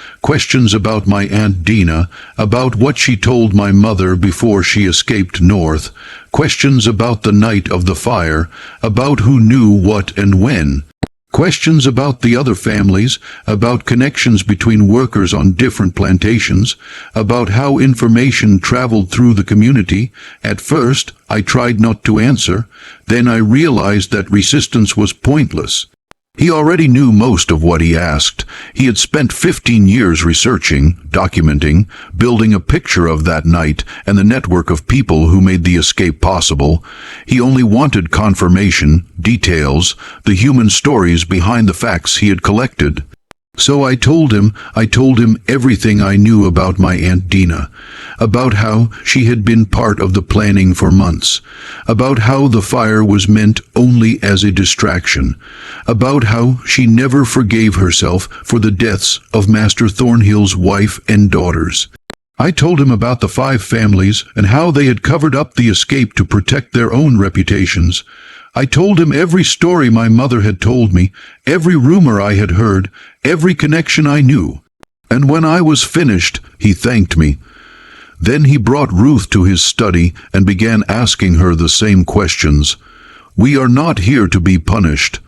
Speaker 1: about my Aunt Dina, about what she told my mother before she escaped north, questions about the night of the fire, about who knew what and when. Questions about the other families, about connections between workers on different plantations, about how information traveled through the community. At first, I tried not to answer. Then I realized that resistance was pointless. He already knew most of what he asked. He had spent 15 years researching, documenting, building a picture of that night and the network of people who made the escape possible. He only wanted confirmation, details, the human stories behind the facts he had collected. So I told him everything I knew about my Aunt Dina, about how she had been part of the planning for months, about how the fire was meant only as a distraction, about how she never forgave herself for the deaths of Master Thornhill's wife and daughters. I told him about the 5 families and how they had covered up the escape to protect their own reputations. I told him every story my mother had told me, every rumor I had heard, every connection I knew. And when I was finished, he thanked me. Then he brought Ruth to his study and began asking her the same questions. We are not here to be punished.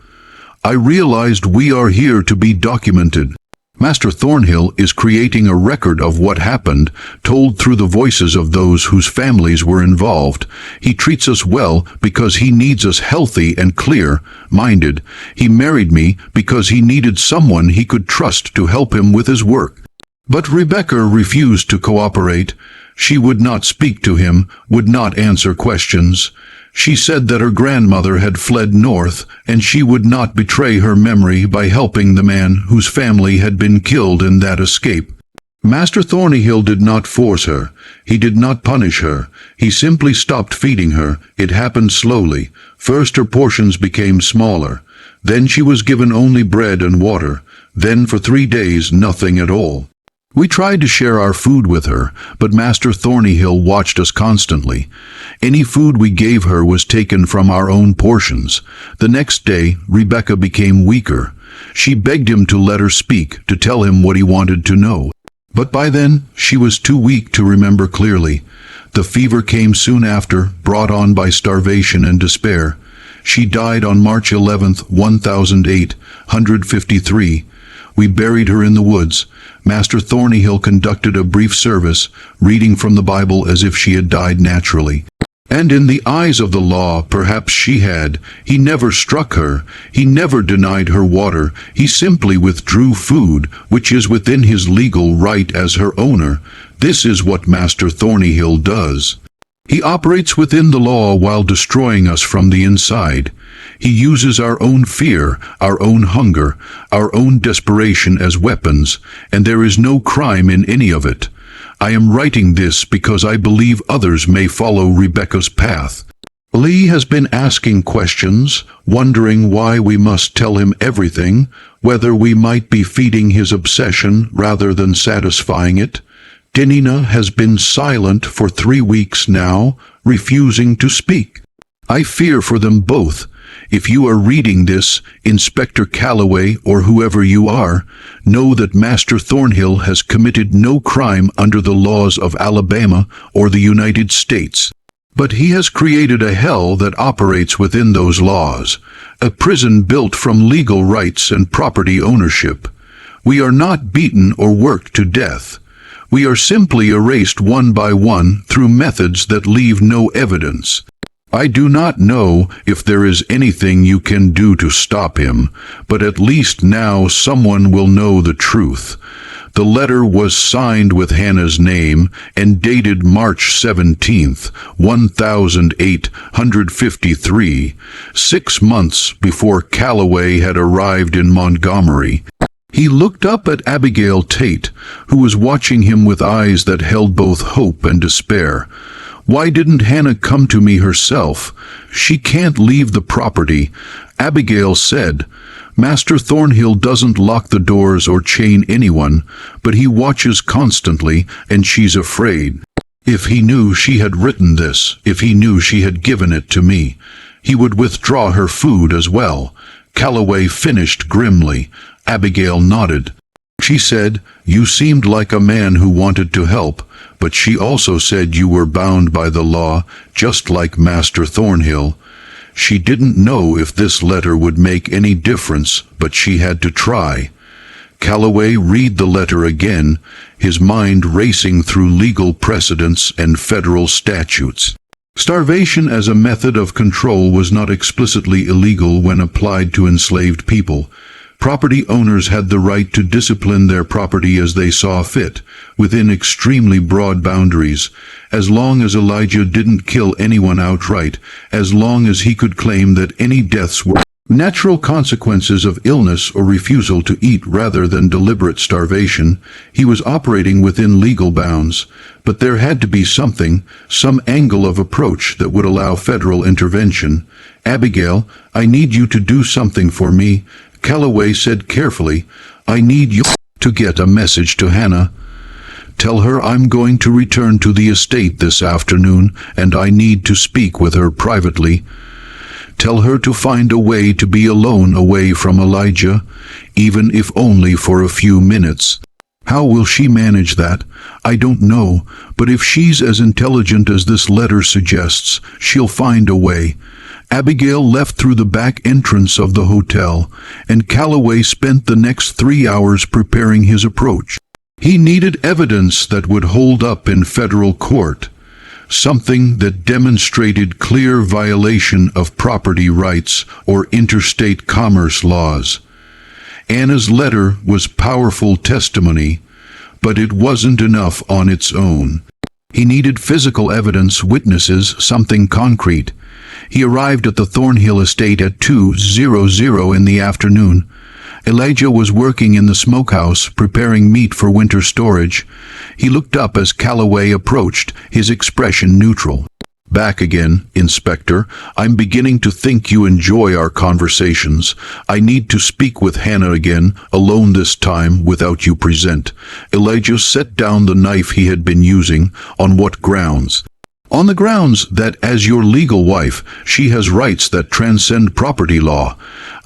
Speaker 1: I realized we are here to be documented. Master Thornhill is creating a record of what happened, told through the voices of those whose families were involved. He treats us well because he needs us healthy and clear-minded. He married me because he needed someone he could trust to help him with his work. But Rebecca refused to cooperate. She would not speak to him, would not answer questions. She said that her grandmother had fled north, and she would not betray her memory by helping the man whose family had been killed in that escape. Master Thornyhill did not force her. He did not punish her. He simply stopped feeding her. It happened slowly. First her portions became smaller. Then she was given only bread and water. Then for 3 days nothing at all. We tried to share our food with her, but Master Thornyhill watched us constantly. Any food we gave her was taken from our own portions. The next day, Rebecca became weaker. She begged him to let her speak, to tell him what he wanted to know. But by then, she was too weak to remember clearly. The fever came soon after, brought on by starvation and despair. She died on March 11th, 1853. We buried her in the woods. Master Thornyhill conducted a brief service, reading from the Bible as if she had died naturally. And in the eyes of the law, perhaps she had. He never struck her. He never denied her water. He simply withdrew food, which is within his legal right as her owner. This is what Master Thornyhill does. He operates within the law while destroying us from the inside. He uses our own fear, our own hunger, our own desperation as weapons, and there is no crime in any of it. I am writing this because I believe others may follow Rebecca's path. Lee has been asking questions, wondering why we must tell him everything, whether we might be feeding his obsession rather than satisfying it. Denina has been silent for 3 weeks now, refusing to speak. I fear for them both. If you are reading this, Inspector Calloway, or whoever you are, know that Master Thornhill has committed no crime under the laws of Alabama or the United States. But he has created a hell that operates within those laws, a prison built from legal rights and property ownership. We are not beaten or worked to death. We are simply erased one by one through methods that leave no evidence. I do not know if there is anything you can do to stop him, but at least now someone will know the truth. The letter was signed with Hannah's name and dated March 17th, 1853, 6 months before Calloway had arrived in Montgomery. He looked up at Abigail Tate, who was watching him with eyes that held both hope and despair. Why didn't Hannah come to me herself? She can't leave the property. Abigail said, Master Thornhill doesn't lock the doors or chain anyone, but he watches constantly, and she's afraid. If he knew she had written this, if he knew she had given it to me, he would withdraw her food as well. Calloway finished grimly. Abigail nodded. She said, You seemed like a man who wanted to help, but she also said you were bound by the law, just like Master Thornhill. She didn't know if this letter would make any difference, but she had to try. Calloway read the letter again, his mind racing through legal precedents and federal statutes. Starvation as a method of control was not explicitly illegal when applied to enslaved people. Property owners had the right to discipline their property as they saw fit, within extremely broad boundaries, as long as Elijah didn't kill anyone outright, as long as he could claim that any deaths were natural consequences of illness or refusal to eat rather than deliberate starvation. He was operating within legal bounds, but there had to be something, some angle of approach that would allow federal intervention. Abigail, I need you to do something for me. Calloway said carefully, I need you to get a message to Hannah. Tell her I'm going to return to the estate this afternoon, and I need to speak with her privately. Tell her to find a way to be alone away from Elijah, even if only for a few minutes. How will she manage that? I don't know, but if she's as intelligent as this letter suggests, she'll find a way. Abigail left through the back entrance of the hotel, and Calloway spent the next 3 hours preparing his approach. He needed evidence that would hold up in federal court, something that demonstrated clear violation of property rights or interstate commerce laws. Anna's letter was powerful testimony, But it wasn't enough on its own. He needed physical evidence, witnesses, something concrete. He arrived at the Thornhill estate at 2:00 in the afternoon. Elijah was working in the smokehouse, preparing meat for winter storage. He looked up as Calloway approached, his expression neutral. "Back again, Inspector. I'm beginning to think you enjoy our conversations. I need to speak with Hannah again, alone this time, without you present." Elijah set down the knife he had been using. "On what grounds?" "On the grounds that, as your legal wife, she has rights that transcend property law.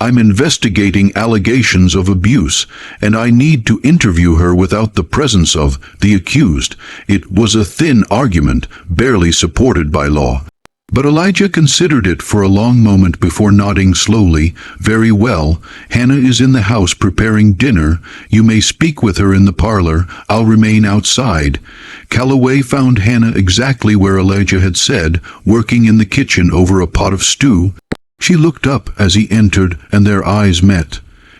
Speaker 1: I'm investigating allegations of abuse, and I need to interview her without the presence of the accused." It was a thin argument, barely supported by law. But Elijah considered it for a long moment before nodding slowly. "Very well. Hannah is in the house preparing dinner. You may speak with her in the parlor. I'll remain outside." Calloway found Hannah exactly where Elijah had said, working in the kitchen over a pot of stew. She looked up as he entered, and their eyes met.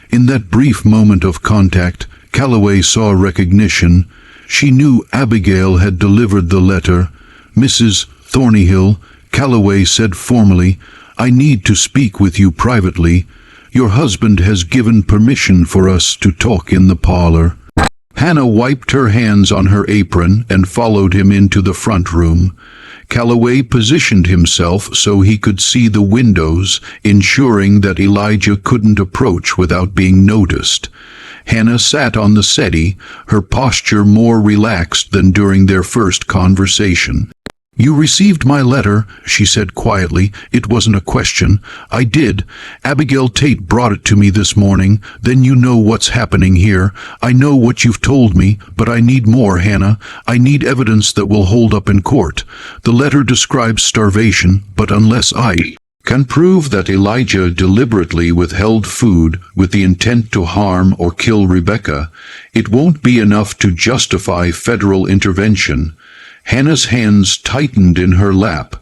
Speaker 1: In that brief moment of contact, Calloway saw recognition. She knew Abigail had delivered the letter. "Mrs. Thornhill," Calloway said formally, "I need to speak with you privately. Your husband has given permission for us to talk in the parlor." Hannah wiped her hands on her apron and followed him into the front room. Calloway positioned himself so he could see the windows, ensuring that Elijah couldn't approach without being noticed. Hannah sat on the settee, her posture more relaxed than during their first conversation. "You received my letter," she said quietly. "It wasn't a question. I did. Abigail Tate brought it to me this morning. Then you know what's happening here. I know what you've told me, but I need more, Hannah. I need evidence that will hold up in court. The letter describes starvation, but unless I can prove that Elijah deliberately withheld food with the intent to harm or kill Rebecca, it won't be enough to justify federal intervention." Hannah's hands tightened in her lap.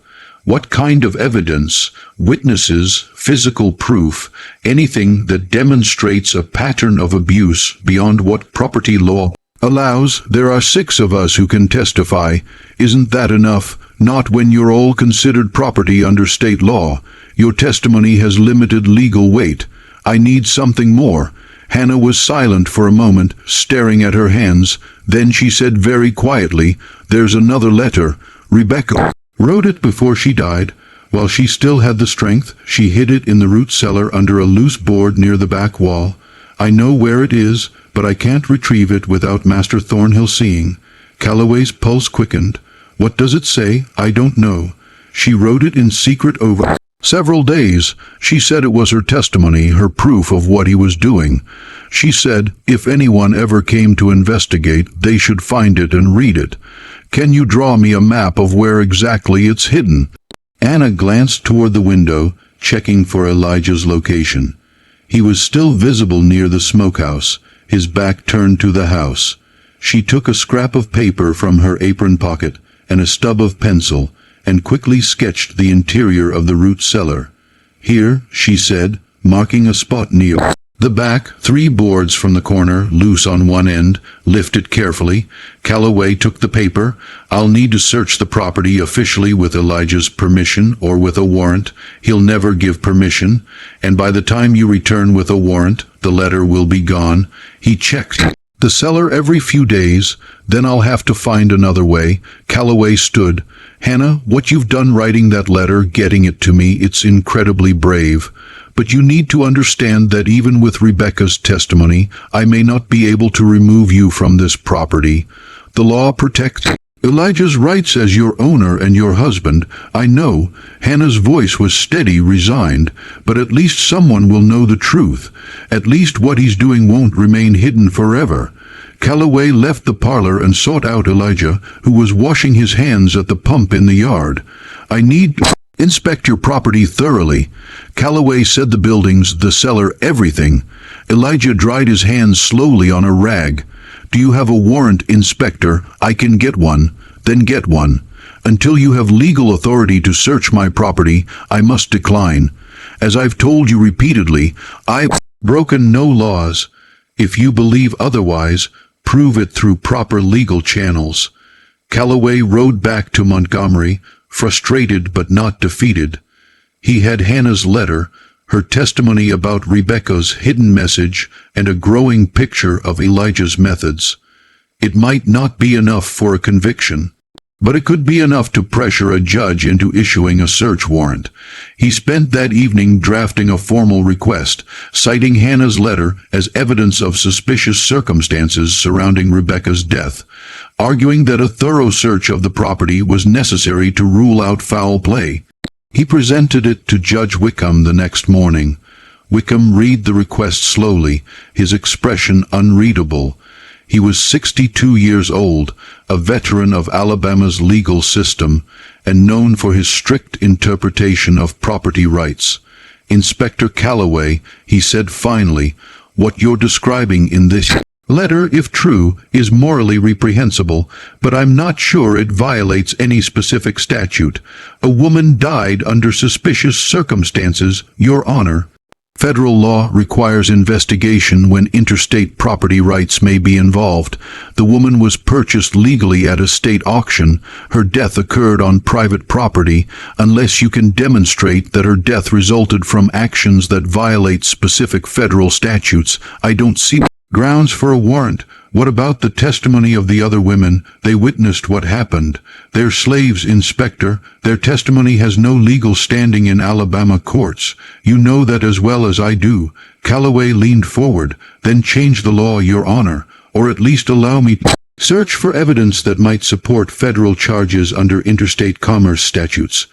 Speaker 1: "What kind of evidence? Witnesses, physical proof, anything that demonstrates a pattern of abuse beyond what property law allows? There are 6 of us who can testify. Isn't that enough? Not when you're all considered property under state law. Your testimony has limited legal weight. I need something more." Hannah was silent for a moment, staring at her hands. Then she said very quietly, "There's another letter. Rebecca wrote it before she died. While she still had the strength, she hid it in the root cellar under a loose board near the back wall. I know where it is, but I can't retrieve it without Master Thornhill seeing." Calloway's pulse quickened. "What does it say? I don't know." "She wrote it in secret over several days. She said it was her testimony, her proof of what he was doing. She said if anyone ever came to investigate, they should find it and read it. Can you draw me a map of where exactly it's hidden?" Anna glanced toward the window, checking for Elijah's location. He was still visible near the smokehouse, his back turned to the house. She took a scrap of paper from her apron pocket and a stub of pencil, and quickly sketched the interior of the root cellar. "Here," she said, marking a spot near the back, 3 boards from the corner, loose on one end, lifted carefully. Calloway took the paper. "I'll need to search the property officially with Elijah's permission or with a warrant. He'll never give permission. And by the time you return with a warrant, the letter will be gone." He checked the cellar every few days. "Then I'll have to find another way." Calloway stood. "Hannah, what you've done writing that letter, getting it to me, it's incredibly brave. But you need to understand that even with Rebecca's testimony, I may not be able to remove you from this property. The law protects Elijah's rights as your owner and your husband. I know." Hannah's voice was steady, resigned. "But at least someone will know the truth. At least what he's doing won't remain hidden forever." Calloway left the parlor and sought out Elijah, who was washing his hands at the pump in the yard. "I need to inspect your property thoroughly." Calloway said the buildings, the cellar, everything. Elijah dried his hands slowly on a rag. "Do you have a warrant, Inspector? I can get one." "Then get one. Until you have legal authority to search my property, I must decline. As I've told you repeatedly, I've broken no laws. If you believe otherwise, Prove it through proper legal channels. Calloway rode back to Montgomery, frustrated but not defeated. He had Hannah's letter, her testimony about Rebecca's hidden message, and a growing picture of Elijah's methods. It might not be enough for a conviction, but it could be enough to pressure a judge into issuing a search warrant. He spent that evening drafting a formal request, citing Hannah's letter as evidence of suspicious circumstances surrounding Rebecca's death, arguing that a thorough search of the property was necessary to rule out foul play. He presented it to Judge Wickham the next morning. Wickham read the request slowly, his expression unreadable. He was 62 years old, a veteran of Alabama's legal system, and known for his strict interpretation of property rights. "Inspector Calloway," he said finally, "what you're describing in this letter, if true, is morally reprehensible, but I'm not sure it violates any specific statute. A woman died under suspicious circumstances, Your Honor. Federal law requires investigation when interstate property rights may be involved. The woman was purchased legally at a state auction. Her death occurred on private property. Unless you can demonstrate that her death resulted from actions that violate specific federal statutes, I don't see grounds for a warrant. What about the testimony of the other women? They witnessed what happened. They're slaves, Inspector. Their testimony has no legal standing in Alabama courts. You know that as well as I do." Calloway leaned forward. "Then change the law, Your Honor, or at least allow me to search for evidence that might support federal charges under interstate commerce statutes."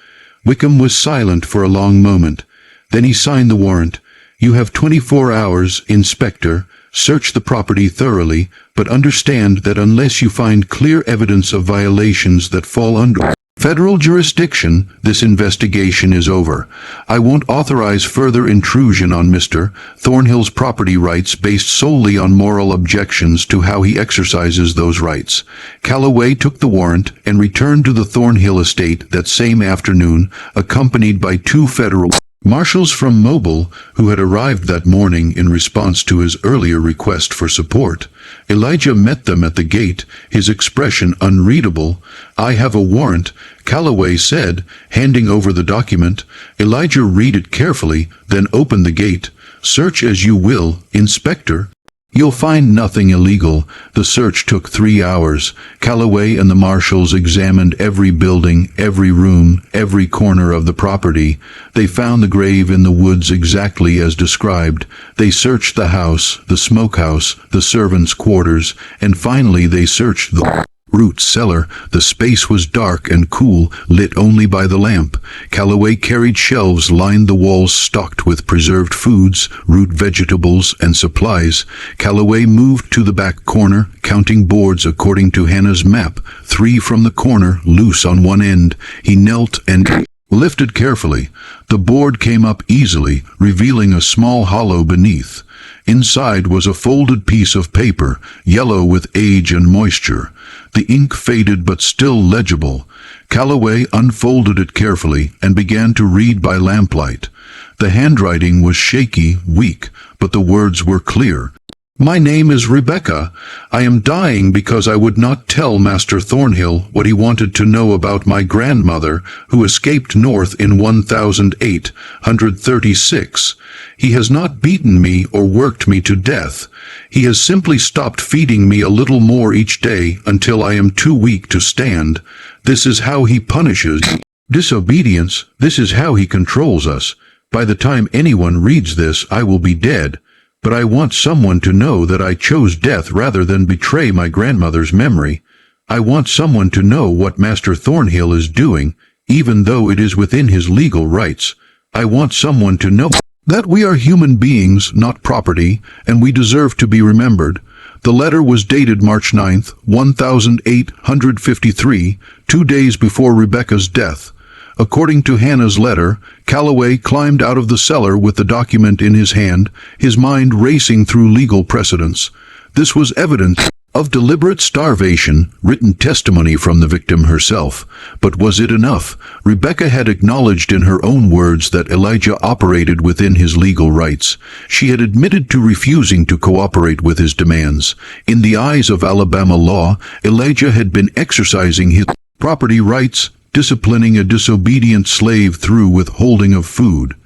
Speaker 1: Wickham was silent for a long moment. Then he signed the warrant. "You have 24 hours, Inspector. Search the property thoroughly, but understand that unless you find clear evidence of violations that fall under federal jurisdiction, this investigation is over. I won't authorize further intrusion on Mr. Thornhill's property rights based solely on moral objections to how he exercises those rights." Calloway took the warrant and returned to the Thornhill estate that same afternoon, accompanied by 2 federal marshals from Mobile, who had arrived that morning in response to his earlier request for support. Elijah met them at the gate, his expression unreadable. "I have a warrant," Calloway said, handing over the document. Elijah read it carefully, then opened the gate. "Search as you will, Inspector. You'll find nothing illegal." The search took 3 hours. Calloway and the marshals examined every building, every room, every corner of the property. They found the grave in the woods exactly as described. They searched the house, the smokehouse, the servants' quarters, and finally they searched the root cellar. The space was dark and cool, lit only by the lamp. Calloway carried shelves lined the walls stocked with preserved foods, root vegetables, and supplies. Calloway moved to the back corner, counting boards according to Hannah's map, 3 from the corner, loose on one end. He knelt and lifted carefully. The board came up easily, revealing a small hollow beneath. Inside was a folded piece of paper, yellow with age and moisture. The ink faded but still legible. Calloway unfolded it carefully and began to read by lamplight. The handwriting was shaky, weak, but the words were clear. "My name is Rebecca. I am dying because I would not tell Master Thornhill what he wanted to know about my grandmother, who escaped north in 1836. He has not beaten me or worked me to death. He has simply stopped feeding me a little more each day until I am too weak to stand. This is how he punishes disobedience. This is how he controls us. By the time anyone reads this, I will be dead. But I want someone to know that I chose death rather than betray my grandmother's memory. I want someone to know what Master Thornhill is doing, even though it is within his legal rights. I want someone to know that we are human beings, not property, and we deserve to be remembered." The letter was dated March 9th, 1853, 2 days before Rebecca's death. According to Hannah's letter, Calloway climbed out of the cellar with the document in his hand, his mind racing through legal precedents. This was evidence of deliberate starvation, written testimony from the victim herself. But was it enough? Rebecca had acknowledged in her own words that Elijah operated within his legal rights. She had admitted to refusing to cooperate with his demands. In the eyes of Alabama law, Elijah had been exercising his property rights, disciplining a disobedient slave through withholding of food.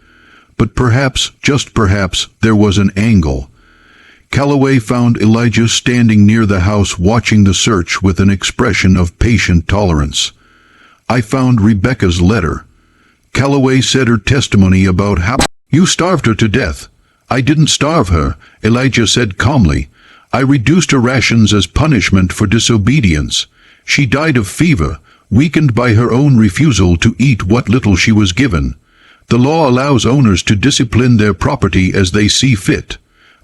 Speaker 1: But perhaps, just perhaps, there was an angle. Calloway found Elijah standing near the house watching the search with an expression of patient tolerance. I found Rebecca's letter. Calloway said her testimony about how you starved her to death. I didn't starve her, Elijah said calmly. I reduced her rations as punishment for disobedience. She died of fever, weakened by her own refusal to eat what little she was given. The law allows owners to discipline their property as they see fit.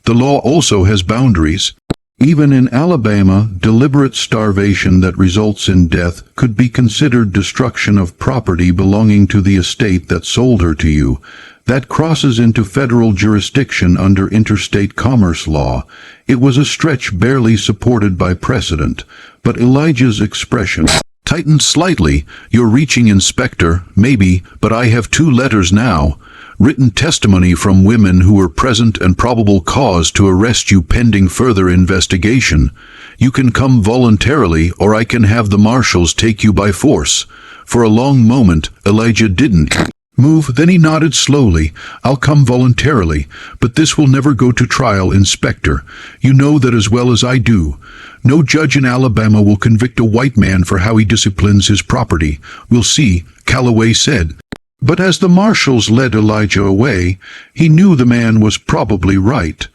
Speaker 1: The law also has boundaries. Even in Alabama, deliberate starvation that results in death could be considered destruction of property belonging to the estate that sold her to you. That crosses into federal jurisdiction under interstate commerce law. It was a stretch barely supported by precedent, but Elijah's expression tightened slightly. You're reaching, Inspector, maybe, but I have 2 letters now. Written testimony from women who were present and probable cause to arrest you pending further investigation. You can come voluntarily, or I can have the marshals take you by force. For a long moment, Elijah didn't move, then he nodded slowly. I'll come voluntarily, but this will never go to trial, Inspector. You know that as well as I do. No judge in Alabama will convict a white man for how he disciplines his property. We'll see, Calloway said. But as the marshals led Elijah away, he knew the man was probably right.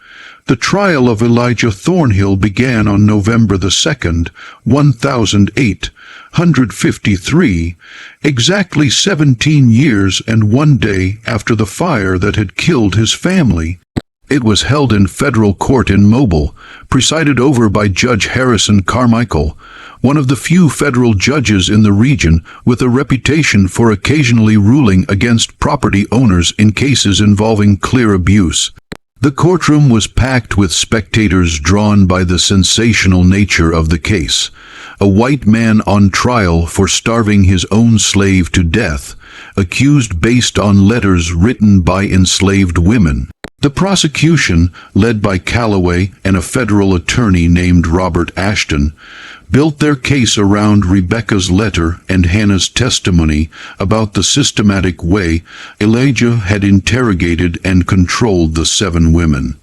Speaker 1: The trial of Elijah Thornhill began on November the 2nd, 1853, exactly 17 years and 1 day after the fire that had killed his family. It was held in federal court in Mobile, presided over by Judge Harrison Carmichael, one of the few federal judges in the region with a reputation for occasionally ruling against property owners in cases involving clear abuse. The courtroom was packed with spectators drawn by the sensational nature of the case. A white man on trial for starving his own slave to death, accused based on letters written by enslaved women. The prosecution, led by Calloway and a federal attorney named Robert Ashton, built their case around Rebecca's letter and Hannah's testimony about the systematic way Elijah had interrogated and controlled the 7 women.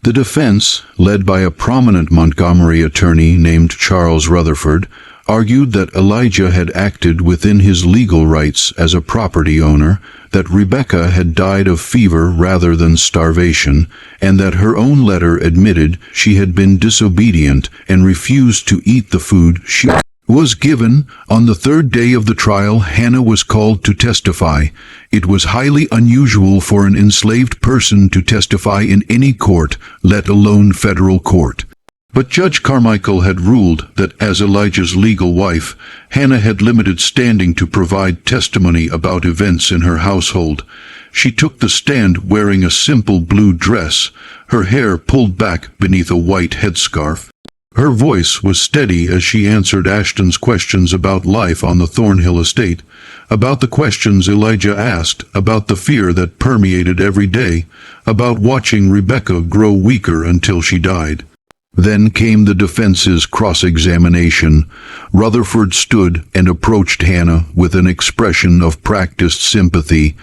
Speaker 1: The defense, led by a prominent Montgomery attorney named Charles Rutherford, argued that Elijah had acted within his legal rights as a property owner, that Rebecca had died of fever rather than starvation, and that her own letter admitted she had been disobedient and refused to eat the food she was given. On the 3rd day of the trial, Hannah was called to testify. It was highly unusual for an enslaved person to testify in any court, let alone federal court. But Judge Carmichael had ruled that as Elijah's legal wife, Hannah had limited standing to provide testimony about events in her household. She took the stand wearing a simple blue dress, her hair pulled back beneath a white headscarf. Her voice was steady as she answered Ashton's questions about life on the Thornhill estate, about the questions Elijah asked, about the fear that permeated every day, about watching Rebecca grow weaker until she died. Then came the defense's cross-examination. Rutherford stood and approached Hannah with an expression of practiced sympathy.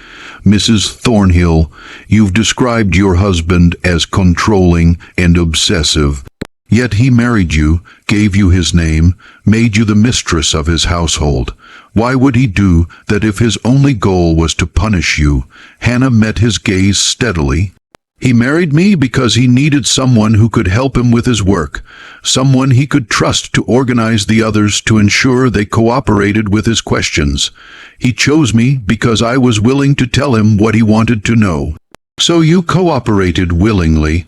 Speaker 1: Mrs. Thornhill, you've described your husband as controlling and obsessive. Yet he married you, gave you his name, made you the mistress of his household. Why would he do that if his only goal was to punish you? Hannah met his gaze steadily. He married me because he needed someone who could help him with his work, someone he could trust to organize the others to ensure they cooperated with his questions. He chose me because I was willing to tell him what he wanted to know. So you cooperated willingly.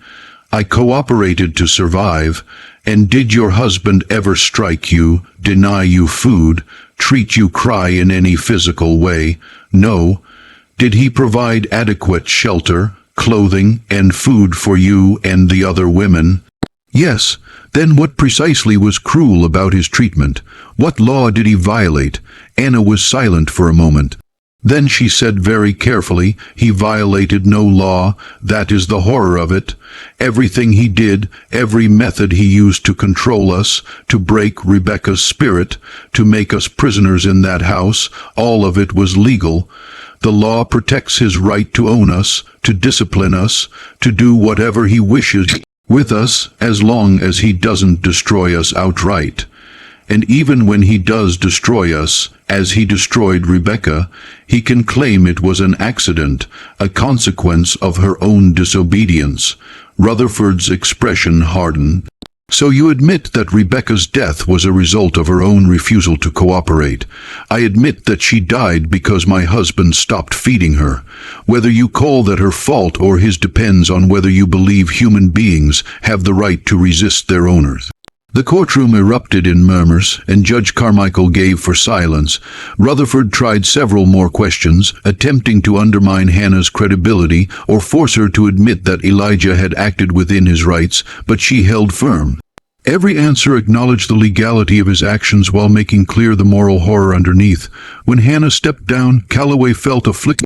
Speaker 1: I cooperated to survive. And did your husband ever strike you, deny you food, treat you cry in any physical way? No. Did he provide adequate shelter, clothing, and food for you and the other women? Yes, then what precisely was cruel about his treatment? What law did he violate? Anna was silent for a moment. Then she said very carefully, he violated no law. That is the horror of it. Everything he did, every method he used to control us, to break Rebecca's spirit, to make us prisoners in that house, all of it was legal. The law protects his right to own us, to discipline us, to do whatever he wishes with us, as long as he doesn't destroy us outright. And even when he does destroy us, as he destroyed Rebecca, he can claim it was an accident, a consequence of her own disobedience. Rutherford's expression hardened. So you admit that Rebecca's death was a result of her own refusal to cooperate. I admit that she died because my husband stopped feeding her. Whether you call that her fault or his depends on whether you believe human beings have the right to resist their owners. The courtroom erupted in murmurs, and Judge Carmichael gave for silence. Rutherford tried several more questions, attempting to undermine Hannah's credibility or force her to admit that Elijah had acted within his rights, but she held firm. Every answer acknowledged the legality of his actions while making clear the moral horror underneath. When Hannah stepped down, Calloway felt a flick